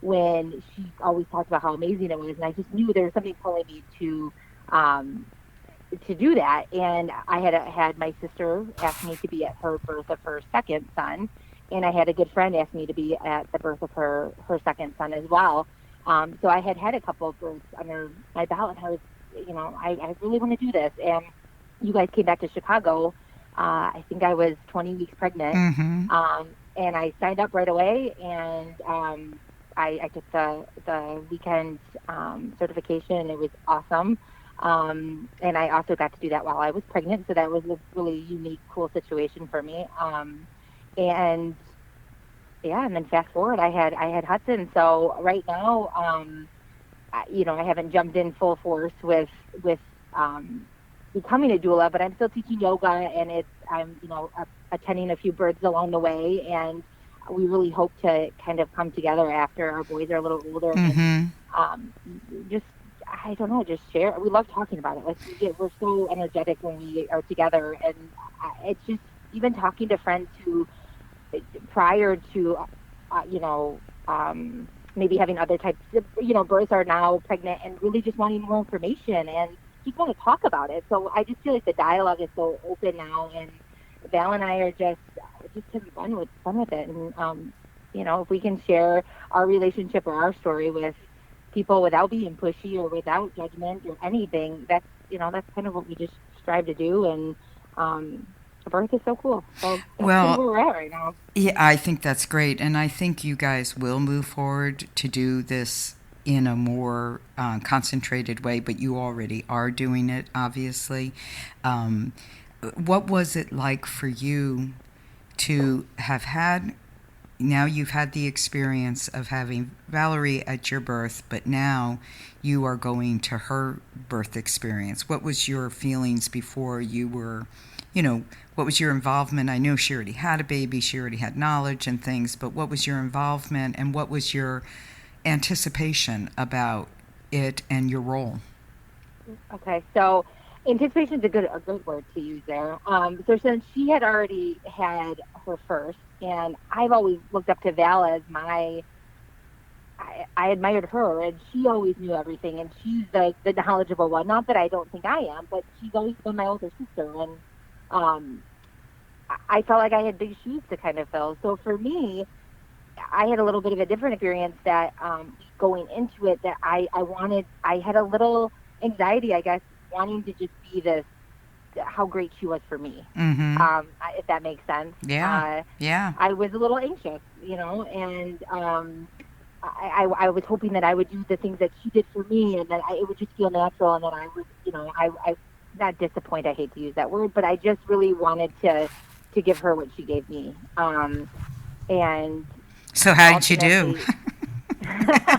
when she always talked about how amazing it was. And I just knew there was something pulling me um, to do that. And I had my sister ask me to be at her birth of her second son. And I had a good friend ask me to be at the birth of her second son as well. So I had a couple of births under my belt, and I was, I really want to do this. And you guys came back to Chicago. I think I was 20 weeks pregnant. Mm-hmm. And I signed up right away, and I took the weekend certification, and it was awesome. And I also got to do that while I was pregnant, so that was a really unique, cool situation for me. And yeah, and then fast forward, I had Hudson. So right now, I haven't jumped in full force with becoming a doula, but I'm still teaching yoga, and I'm attending a few births along the way, and we really hope to kind of come together after our boys are a little older, Mm-hmm. and just I don't know, just share. We love talking about it. Like we're so energetic when we are together, and it's just even talking to friends who prior to maybe having other types of births are now pregnant and really just wanting more information and just want to talk about it. So I just feel like the dialogue is so open now, and Val and I are just having fun with it. And if we can share our relationship or our story with people without being pushy or without judgment or anything, that's kind of what we just strive to do. And birth is so cool. So that's kind of where we're at right now. Yeah, I think that's great. And I think you guys will move forward to do this in a more concentrated way, but you already are doing it, obviously. What was it like for you to have had, now you've had the experience of having Valerie at your birth, but now you are going to her birth experience. What was your feelings before you were, what was your involvement? I know she already had a baby, she already had knowledge and things, but what was your involvement and what was your anticipation about it and your role? Okay, so anticipation is a good word to use there. So since she had already had her first, and I've always looked up to Val as I admired her, and she always knew everything, and she's the knowledgeable one. Not that I don't think I am, but she's always been my older sister, and I felt like I had big shoes to kind of fill. So for me, I had a little bit of a different experience that going into it, that I had a little anxiety, I guess, wanting to just be how great she was for me. Mm-hmm. If that makes sense. Yeah. Yeah. I was a little anxious, and I was hoping that I would do the things that she did for me, and that it would just feel natural, and that I would, I not disappoint, I hate to use that word, but I just really wanted to give her what she gave me. And so how did you do? Now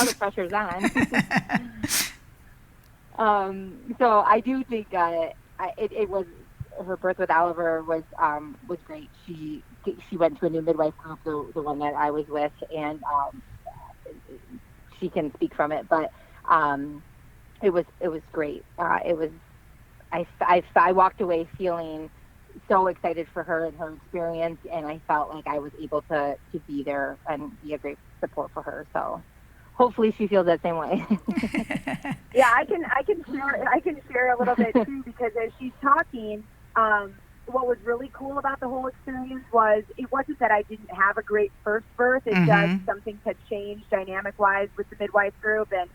the pressure's on. So I do think it was, her birth with Oliver was great. She went to a new midwife group, the one that I was with, and she can speak from it. But it was great. It was I walked away feeling so excited for her and her experience, and I felt like I was able to be there and be a great support for her. So hopefully she feels that same way. Yeah, I can share a little bit too, because as she's talking, what was really cool about the whole experience was it wasn't that I didn't have a great first birth. It just something had changed dynamic wise with the midwife group. And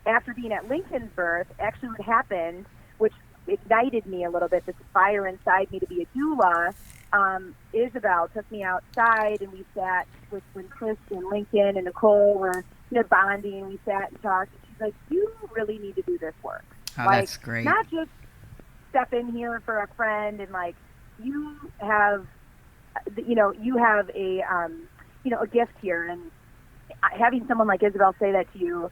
after being at Lincoln's birth, actually what happened, which ignited me a little bit, this fire inside me to be a doula, Isabel took me outside, and we sat when Chris and Lincoln and Nicole were bonding. We sat and talked, and she's like, you really need to do this work. Oh, like, that's great. Not just step in here for a friend, and like you have a gift here, and having someone like Isabel say that to you,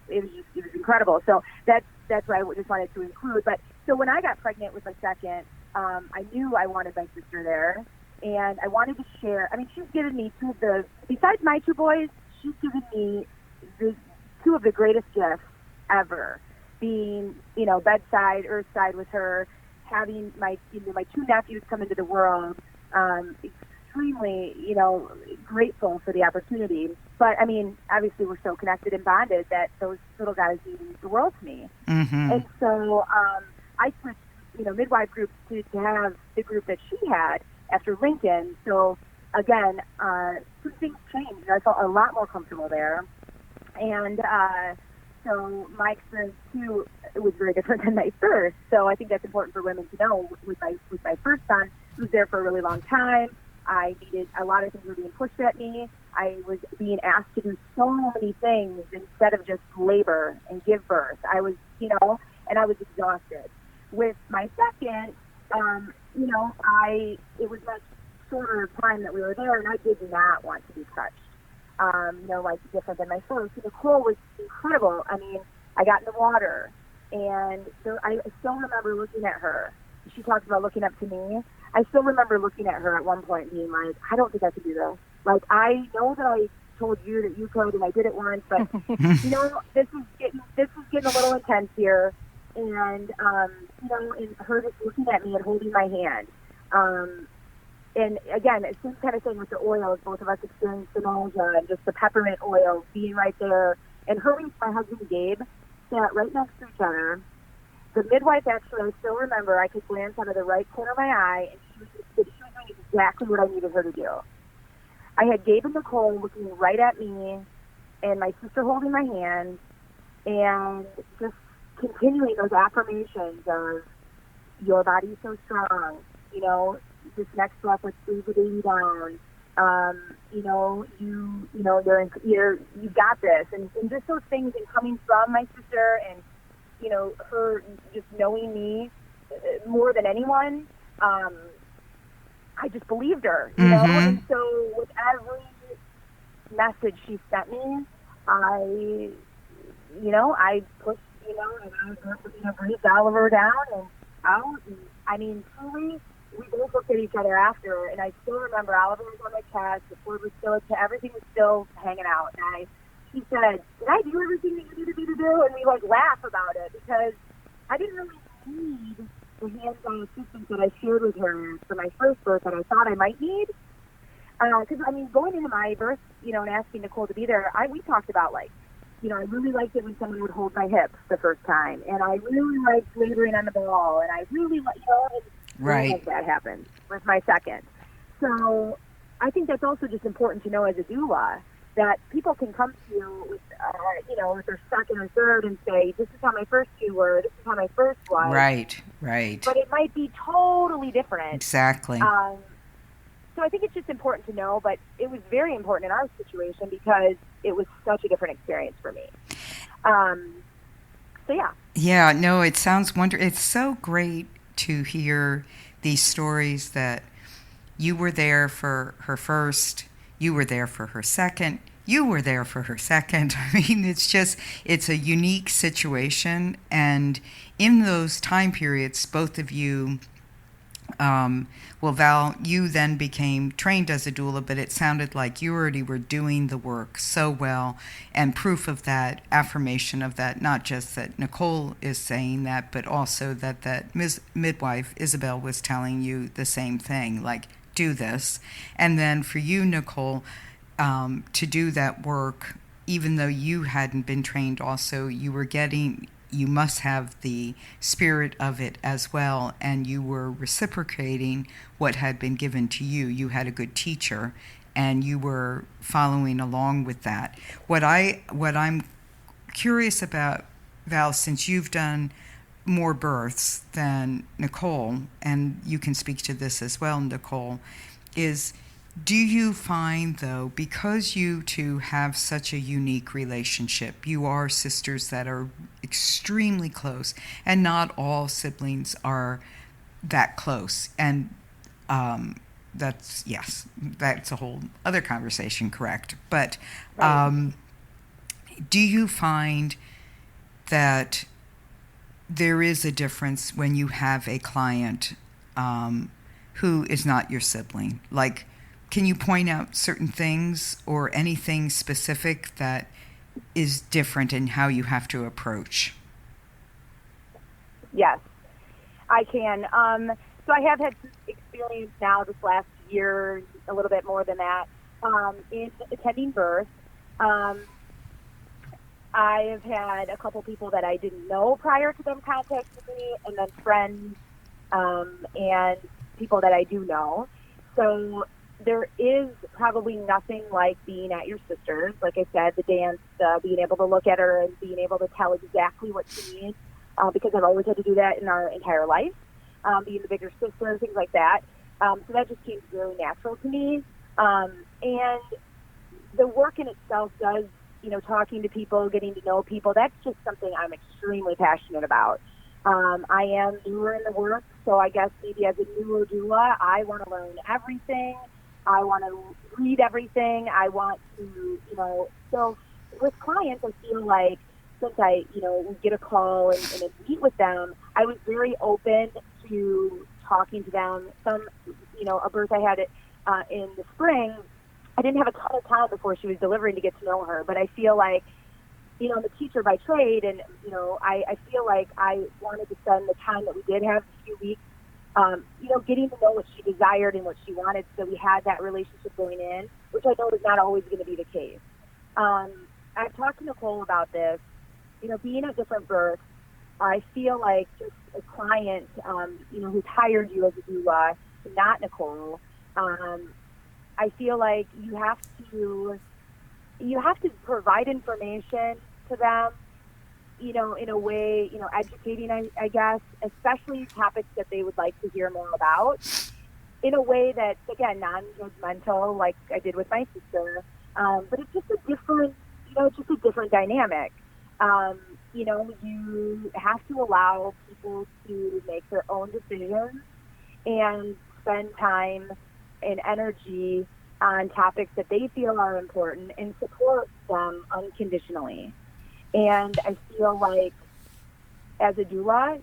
it was incredible. So that's why I just wanted to include. But so when I got pregnant with my second, I knew I wanted my sister there, and I wanted to share. I mean, she's given me besides my two boys, she's given me two of the greatest gifts ever. Being, bedside, earthside with her, having my two nephews come into the world, extremely, grateful for the opportunity. But I mean, obviously we're so connected and bonded that those little guys mean the world to me. Mm-hmm. And so I switched, midwife groups to have the group that she had after Lincoln. So again, some things changed. I felt a lot more comfortable there. And so my experience too, it was very different than my first. So I think that's important for women to know. With my first son, who was there for a really long time, I needed a lot of things were being pushed at me. I was being asked to do so many things instead of just labor and give birth. I was, and I was exhausted. With my second, it was much shorter time that we were there, and I did not want to be touched. Different than my first. Nicole was incredible. I mean, I got in the water, and I still remember looking at her. She talked about looking up to me. I still remember looking at her at one point being like, I don't think I can do this. Like, I know that I told you that you could, and I did it once, but, this is getting a little intense here. And, and her just looking at me and holding my hand. And again, it's the same kind of thing with the oils. Both of us experienced the nausea and just the peppermint oil being right there. And her and my husband, Gabe, sat right next to each other. The midwife, actually, I still remember, I could glance out of the right corner of my eye, and she was doing exactly what I needed her to do. I had Gabe and Nicole looking right at me, and my sister holding my hand, and just continuing those affirmations of, your body's so strong, this next breath, let's breathe the baby down. You've got this, and just those things, and coming from my sister, and her just knowing me more than anyone, I just believed her, And so with every message she sent me, I pushed, and I breathed Oliver down and out. And, I mean, truly, we both looked at each other after, and I still remember Oliver was on my chest, the cord was still, everything was still hanging out. And she said, did I do everything that you needed me to do? And we laugh about it, because I didn't really need the hands-on assistance that I shared with her for my first birth that I thought I might need. Because, going into my birth, and asking Nicole to be there, we talked about, I really liked it when someone would hold my hips the first time. And I really liked laboring on the ball. And I really liked, right. That happened with my second. So I think that's also just important to know as a doula, that people can come to you with, with their second or third and say, this is how my first two were, this is how my first was. Right. But it might be totally different. Exactly. So I think it's just important to know, but it was very important in our situation because it was such a different experience for me. So yeah. Yeah, no, it sounds wonderful. It's so great to hear these stories that you were there for her first, you were there for her second, you were there for her second. I mean, it's a unique situation. And in those time periods, both of you, Val, you then became trained as a doula, but it sounded like you already were doing the work so well, and proof of that, affirmation of that, not just that Nicole is saying that, but also that midwife, Isabel, was telling you the same thing, do this. And then for you, Nicole, to do that work, even though you hadn't been trained also, you must have the spirit of it as well, and you were reciprocating what had been given to you. You had a good teacher, and you were following along with that. What I'm curious about, Val, since you've done more births than Nicole, and you can speak to this as well, Nicole, is, do you find, though, because you two have such a unique relationship, you are sisters that are extremely close, and not all siblings are that close, and that's a whole other conversation, correct? But do you find that there is a difference when you have a client who is not your sibling? Can you point out certain things or anything specific that is different in how you have to approach? Yes, I can. So I have had some experience now this last year, a little bit more than that, in attending birth. I have had a couple people that I didn't know prior to them contacting me, and then friends and people that I do know. So there is probably nothing like being at your sister's. Like I said, the dance, being able to look at her and being able to tell exactly what she needs, because I've always had to do that in our entire life, being the bigger sister, things like that. So that just seems really natural to me. And the work in itself does, talking to people, getting to know people, that's just something I'm extremely passionate about. I am newer in the work, so I guess maybe as a newer doula, I want to learn everything. I want to read everything. I want to, so with clients, I feel like since I, get a call and meet with them, I was very open to talking to them. Some, a birth I had in the spring, I didn't have a ton of time before she was delivering to get to know her, but I feel like, I'm a teacher by trade, and, I feel like I wanted to spend the time that we did have, a few weeks, getting to know what she desired and what she wanted, so we had that relationship going in, which I know is not always going to be the case. I've talked to Nicole about this. Being at different births, I feel like just a client, who's hired you as a doula, not Nicole, I feel like you have to provide information to them, in a way, educating, I guess, especially topics that they would like to hear more about, in a way that's, again, non-judgmental, like I did with my sister, but it's just a different dynamic. You have to allow people to make their own decisions and spend time and energy on topics that they feel are important and support them unconditionally. And I feel like as a doula,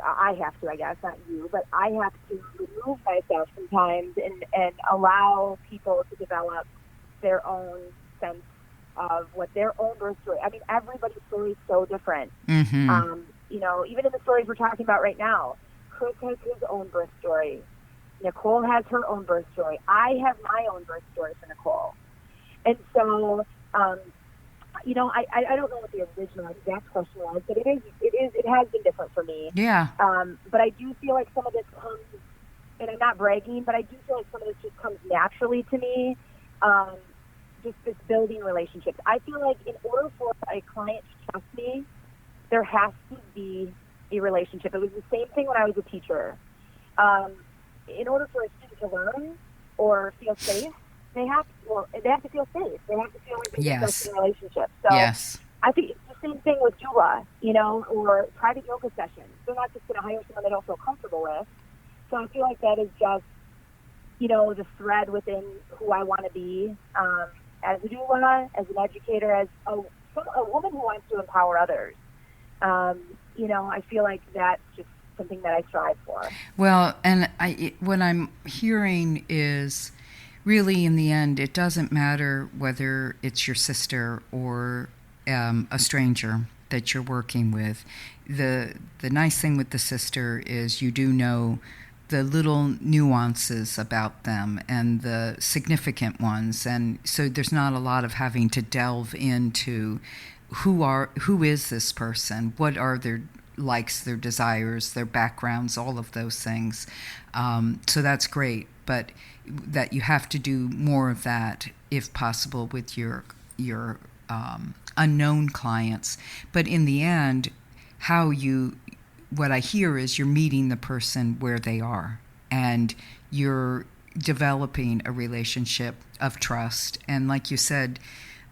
I have to, I guess, not you, but I have to remove myself sometimes and allow people to develop their own sense of what their own birth story. I mean, everybody's story is so different. Mm-hmm. Even in the stories we're talking about right now, Chris has his own birth story. Nicole has her own birth story. I have my own birth story for Nicole. And so, I don't know what the original exact question was, but it has been different for me. Yeah. But I do feel like some of this comes, and I'm not bragging, but I do feel like some of this just comes naturally to me. Just this building relationships. I feel like in order for a client to trust me, there has to be a relationship. It was the same thing when I was a teacher. In order for a student to learn or feel safe, they have to feel safe. They have to feel like they're in a relationship. So yes. I think it's the same thing with doula, or private yoga sessions. They're not just going to hire someone they don't feel comfortable with. So I feel like that is just, the thread within who I want to be as a doula, as an educator, as a woman who wants to empower others. I feel like that's just something that I strive for. Well, and what I'm hearing is really in the end, it doesn't matter whether it's your sister or a stranger that you're working with. The nice thing with the sister is you do know the little nuances about them and the significant ones, and so there's not a lot of having to delve into who is this person, what are their likes, their desires, their backgrounds, all of those things. So that's great, but that you have to do more of that if possible with your unknown clients. But in the end, what I hear is you're meeting the person where they are, and you're developing a relationship of trust. And like you said,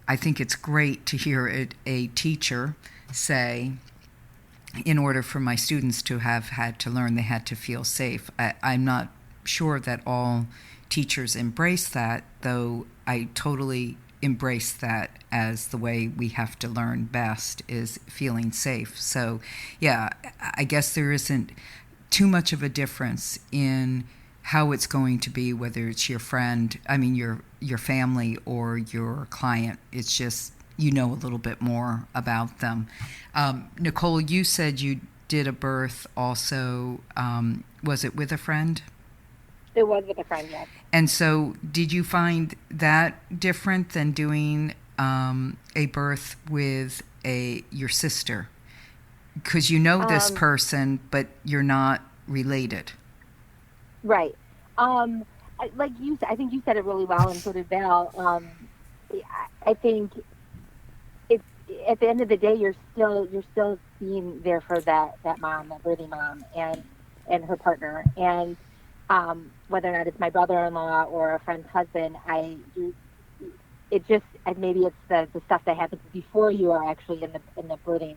I think it's great to hear a teacher say, in order for my students to have had to learn, they had to feel safe. I'm not sure that all teachers embrace that, though I totally embrace that as the way we have to learn best, is feeling safe. So, yeah, I guess there isn't too much of a difference in how it's going to be, whether it's your family or your client. It's just, a little bit more about them. Nicole, you said you did a birth also. Was it with a friend? It was with a friend, yes. And so did you find that different than doing a birth with your sister? Because you know this person, but you're not related. Right. Like you said, I think you said it really well, and so did Val. I think it's at the end of the day, you're still being there for that mom, that birthing mom, and her partner, and whether or not it's my brother-in-law or a friend's husband, it just, and maybe it's the stuff that happens before you are actually in the birthing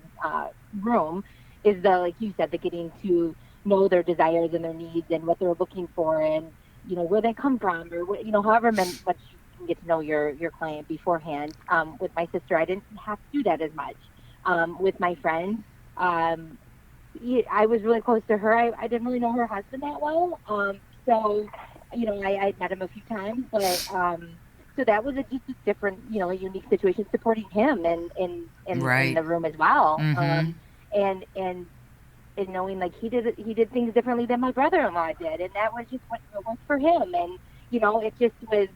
room, is the, like you said, the getting to know their desires and their needs and what they're looking for, and where they come from, or however much you can get to know your client beforehand. With my sister, I didn't have to do that as much. With my friend, I was really close to her. I didn't really know her husband that well, so I met him a few times, but so that was just a different, a unique situation, supporting him in the room as well. Mm-hmm. And knowing like he did things differently than my brother-in-law did, and that was just what worked for him. And it just was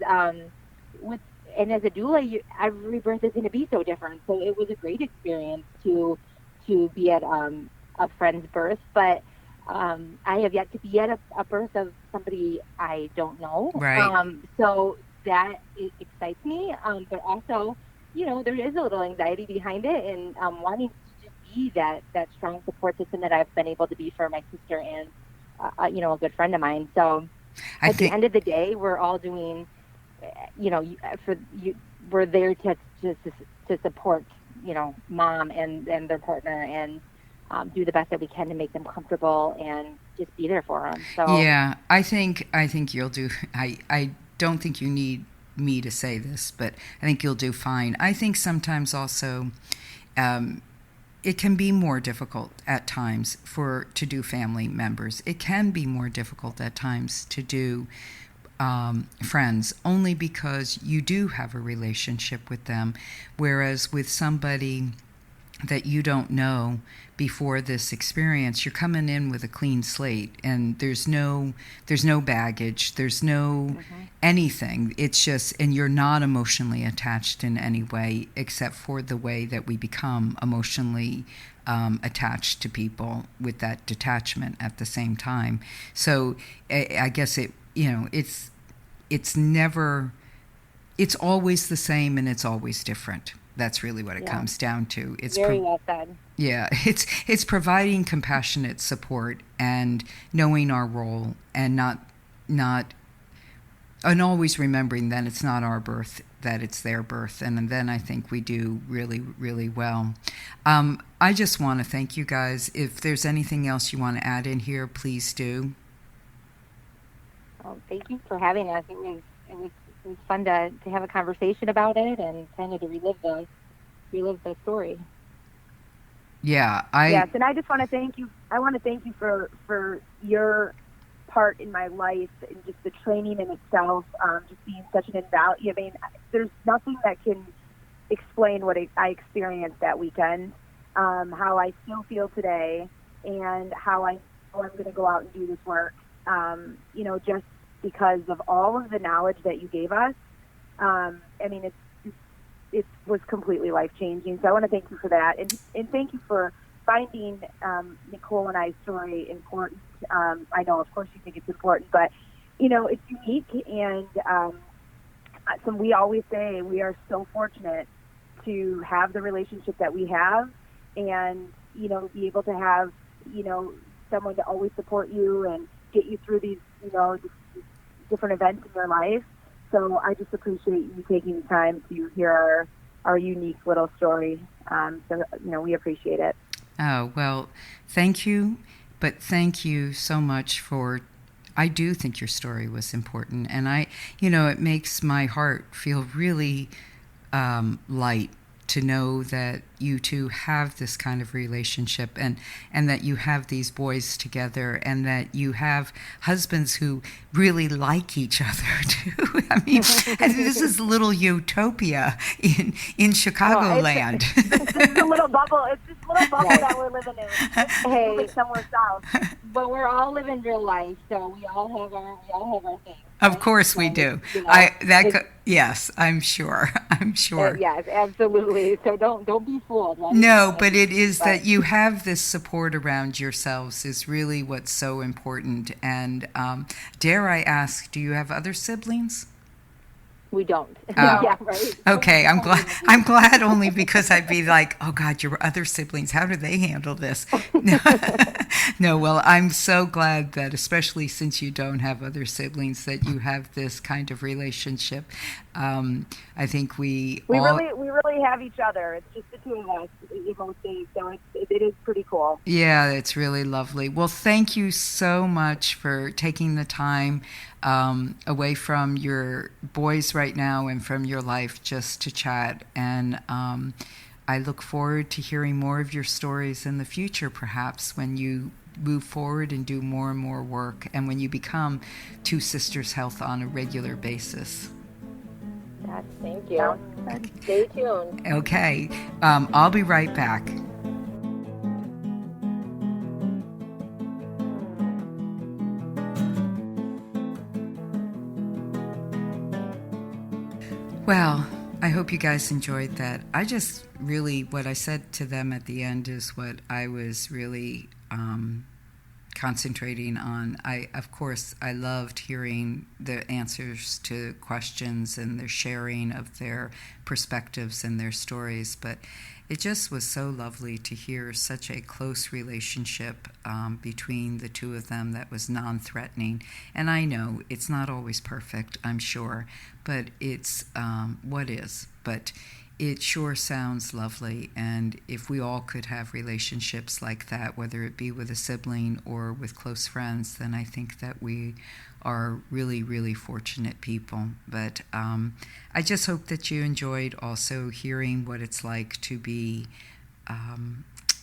and as a doula, every birth is going to be so different. So it was a great experience to be at a friend's birth, but I have yet to be at a birth of somebody I don't know. Right. So that excites me, but also, there is a little anxiety behind it, and wanting to just be that strong support system that I've been able to be for my sister and a good friend of mine. So at the end of the day, we're all doing, we're there to support mom and their partner, and do the best that we can to make them comfortable and just be there for them. So yeah, I think you'll do. I don't think you need me to say this, but I think you'll do fine. I think sometimes also it can be more difficult at times to do family members. It can be more difficult at times to do friends, only because you do have a relationship with them, whereas with somebody that you don't know before this experience, you're coming in with a clean slate, and there's no baggage, there's no anything. It's just, and you're not emotionally attached in any way, except for the way that we become emotionally attached to people with that detachment at the same time. So I guess it's never, it's always the same, and it's always different. That's really what it comes down to. It's very well said. Yeah, it's providing compassionate support and knowing our role, and not and always remembering that it's not our birth, that it's their birth, and then I think we do really, really well. I just want to thank you guys. If there's anything else you want to add in here, please do. Well, thank you for having us. It was fun to have a conversation about it and kind of to relive the story. Yeah, yes, and I just want to thank you. I want to thank you for your part in my life, and just the training in itself, just being such an invaluable. I mean, there's nothing that can explain what I experienced that weekend, how I still feel today, and how I'm going to go out and do this work. Just because of all of the knowledge that you gave us. I mean, it was completely life-changing. So I want to thank you for that. And thank you for finding Nicole and I's story important. I know, of course, you think it's important, but, it's unique. And we always say we are so fortunate to have the relationship that we have, and, be able to have, someone to always support you and get you through these, different events in your life. So I just appreciate you taking the time to hear our unique little story. We appreciate it. Oh, well, thank you. But thank you so much I do think your story was important. And it makes my heart feel really light to know that you two have this kind of relationship, and that you have these boys together, and that you have husbands who really like each other too. I mean, this is a little utopia in Chicagoland. It's just a little bubble. It's just a little bubble that we're living in. Hey, moving somewhere south. But we're all living real life, so we all have our things. Of course we do. Yes, I'm sure. Yes, absolutely. So don't be fooled. Right? No, but it is that you have this support around yourselves is really what's so important. And dare I ask, do you have other siblings? We don't. Oh. Yeah, right. Okay, I'm glad. I'm glad only because I'd be like, oh God, your other siblings. How do they handle this? No, well, I'm so glad that, especially since you don't have other siblings, that you have this kind of relationship. I think we really have each other. It's just the two of us, so it is pretty cool. Yeah, it's really lovely. Well, thank you so much for taking the time away from your boys right now and from your life just to chat. And I look forward to hearing more of your stories in the future, perhaps when you move forward and do more and more work, and when you become Two Sisters Health on a regular basis. Yes, thank you. Stay tuned. Okay, I'll be right back. Well, I hope you guys enjoyed that. I just really, what I said to them at the end is what I was really concentrating on. Of course, I loved hearing the answers to questions and their sharing of their perspectives and their stories, but it just was so lovely to hear such a close relationship between the two of them that was non-threatening. And I know it's not always perfect, I'm sure, but it's what is. But it sure sounds lovely, and if we all could have relationships like that, whether it be with a sibling or with close friends, then I think that we are really, really fortunate people. But I just hope that you enjoyed also hearing what it's like to be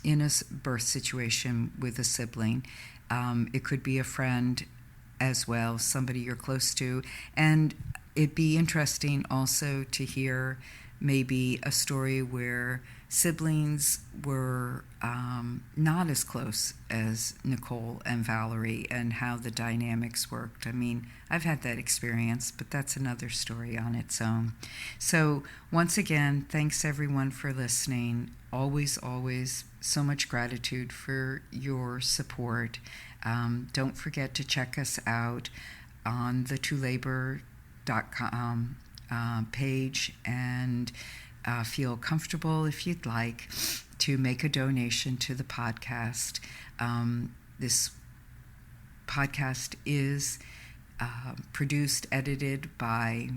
in a birth situation with a sibling. It could be a friend as well, somebody you're close to, and it'd be interesting also to hear maybe a story where siblings were not as close as Nicole and Valerie, and how the dynamics worked. I mean, I've had that experience, but that's another story on its own. So once again, thanks everyone for listening. Always, always so much gratitude for your support. Don't forget to check us out on the tolabor.com page, and feel comfortable, if you'd like, to make a donation to the podcast. This podcast is produced, edited by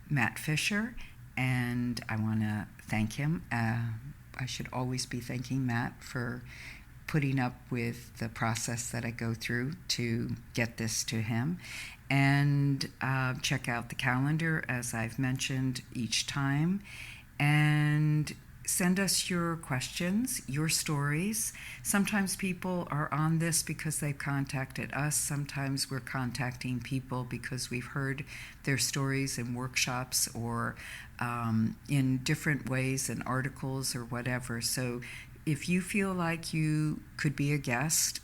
Matt Fisher, and I want to thank him. I should always be thanking Matt for putting up with the process that I go through to get this to him. And check out the calendar, as I've mentioned each time, and send us your questions, your stories. Sometimes people are on this because they've contacted us. Sometimes we're contacting people because we've heard their stories in workshops or in different ways in articles or whatever. So if you feel like you could be a guest,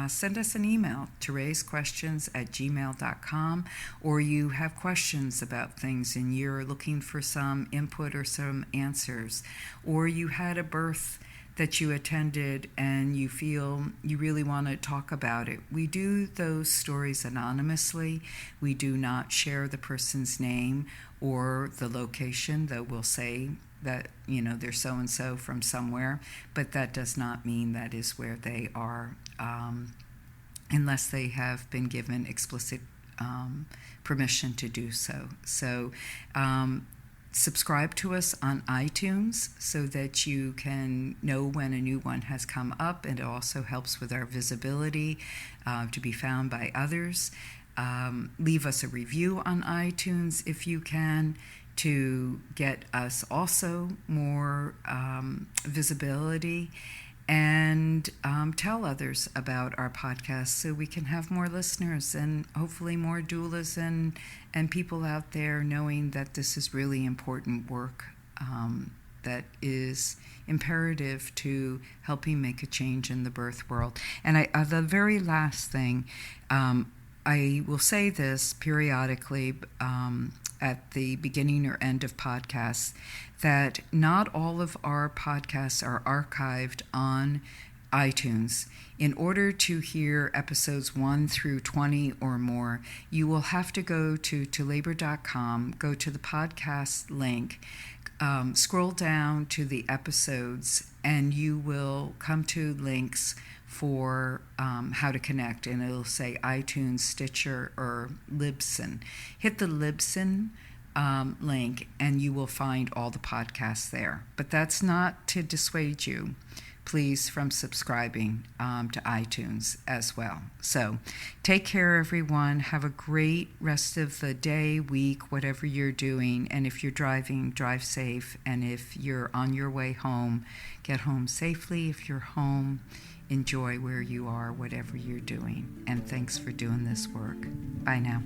send us an email, ToRAISEQuestions@gmail.com, or you have questions about things and you're looking for some input or some answers, or you had a birth that you attended and you feel you really want to talk about it. We do those stories anonymously. We do not share the person's name or the location, though we'll say that, they're so-and-so from somewhere, but that does not mean that is where they are, unless they have been given explicit permission to do so. So subscribe to us on iTunes so that you can know when a new one has come up, and it also helps with our visibility to be found by others. Leave us a review on iTunes if you can, to get us also more visibility, and tell others about our podcast so we can have more listeners and hopefully more doulas and people out there knowing that this is really important work that is imperative to helping make a change in the birth world. And the very last thing, I will say this periodically at the beginning or end of podcasts, that not all of our podcasts are archived on iTunes. In order to hear episodes 1 through 20 or more, you will have to go to tolabor.com, go to the podcast link, scroll down to the episodes, and you will come to links for how to connect, and it'll say iTunes, Stitcher, or Libsyn. Hit the Libsyn link and you will find all the podcasts there. But that's not to dissuade you, please, from subscribing to iTunes as well. So take care, everyone. Have a great rest of the day, week, whatever you're doing. And if you're driving, drive safe. And if you're on your way home, get home safely. If you're home, enjoy where you are, whatever you're doing. And thanks for doing this work. Bye now.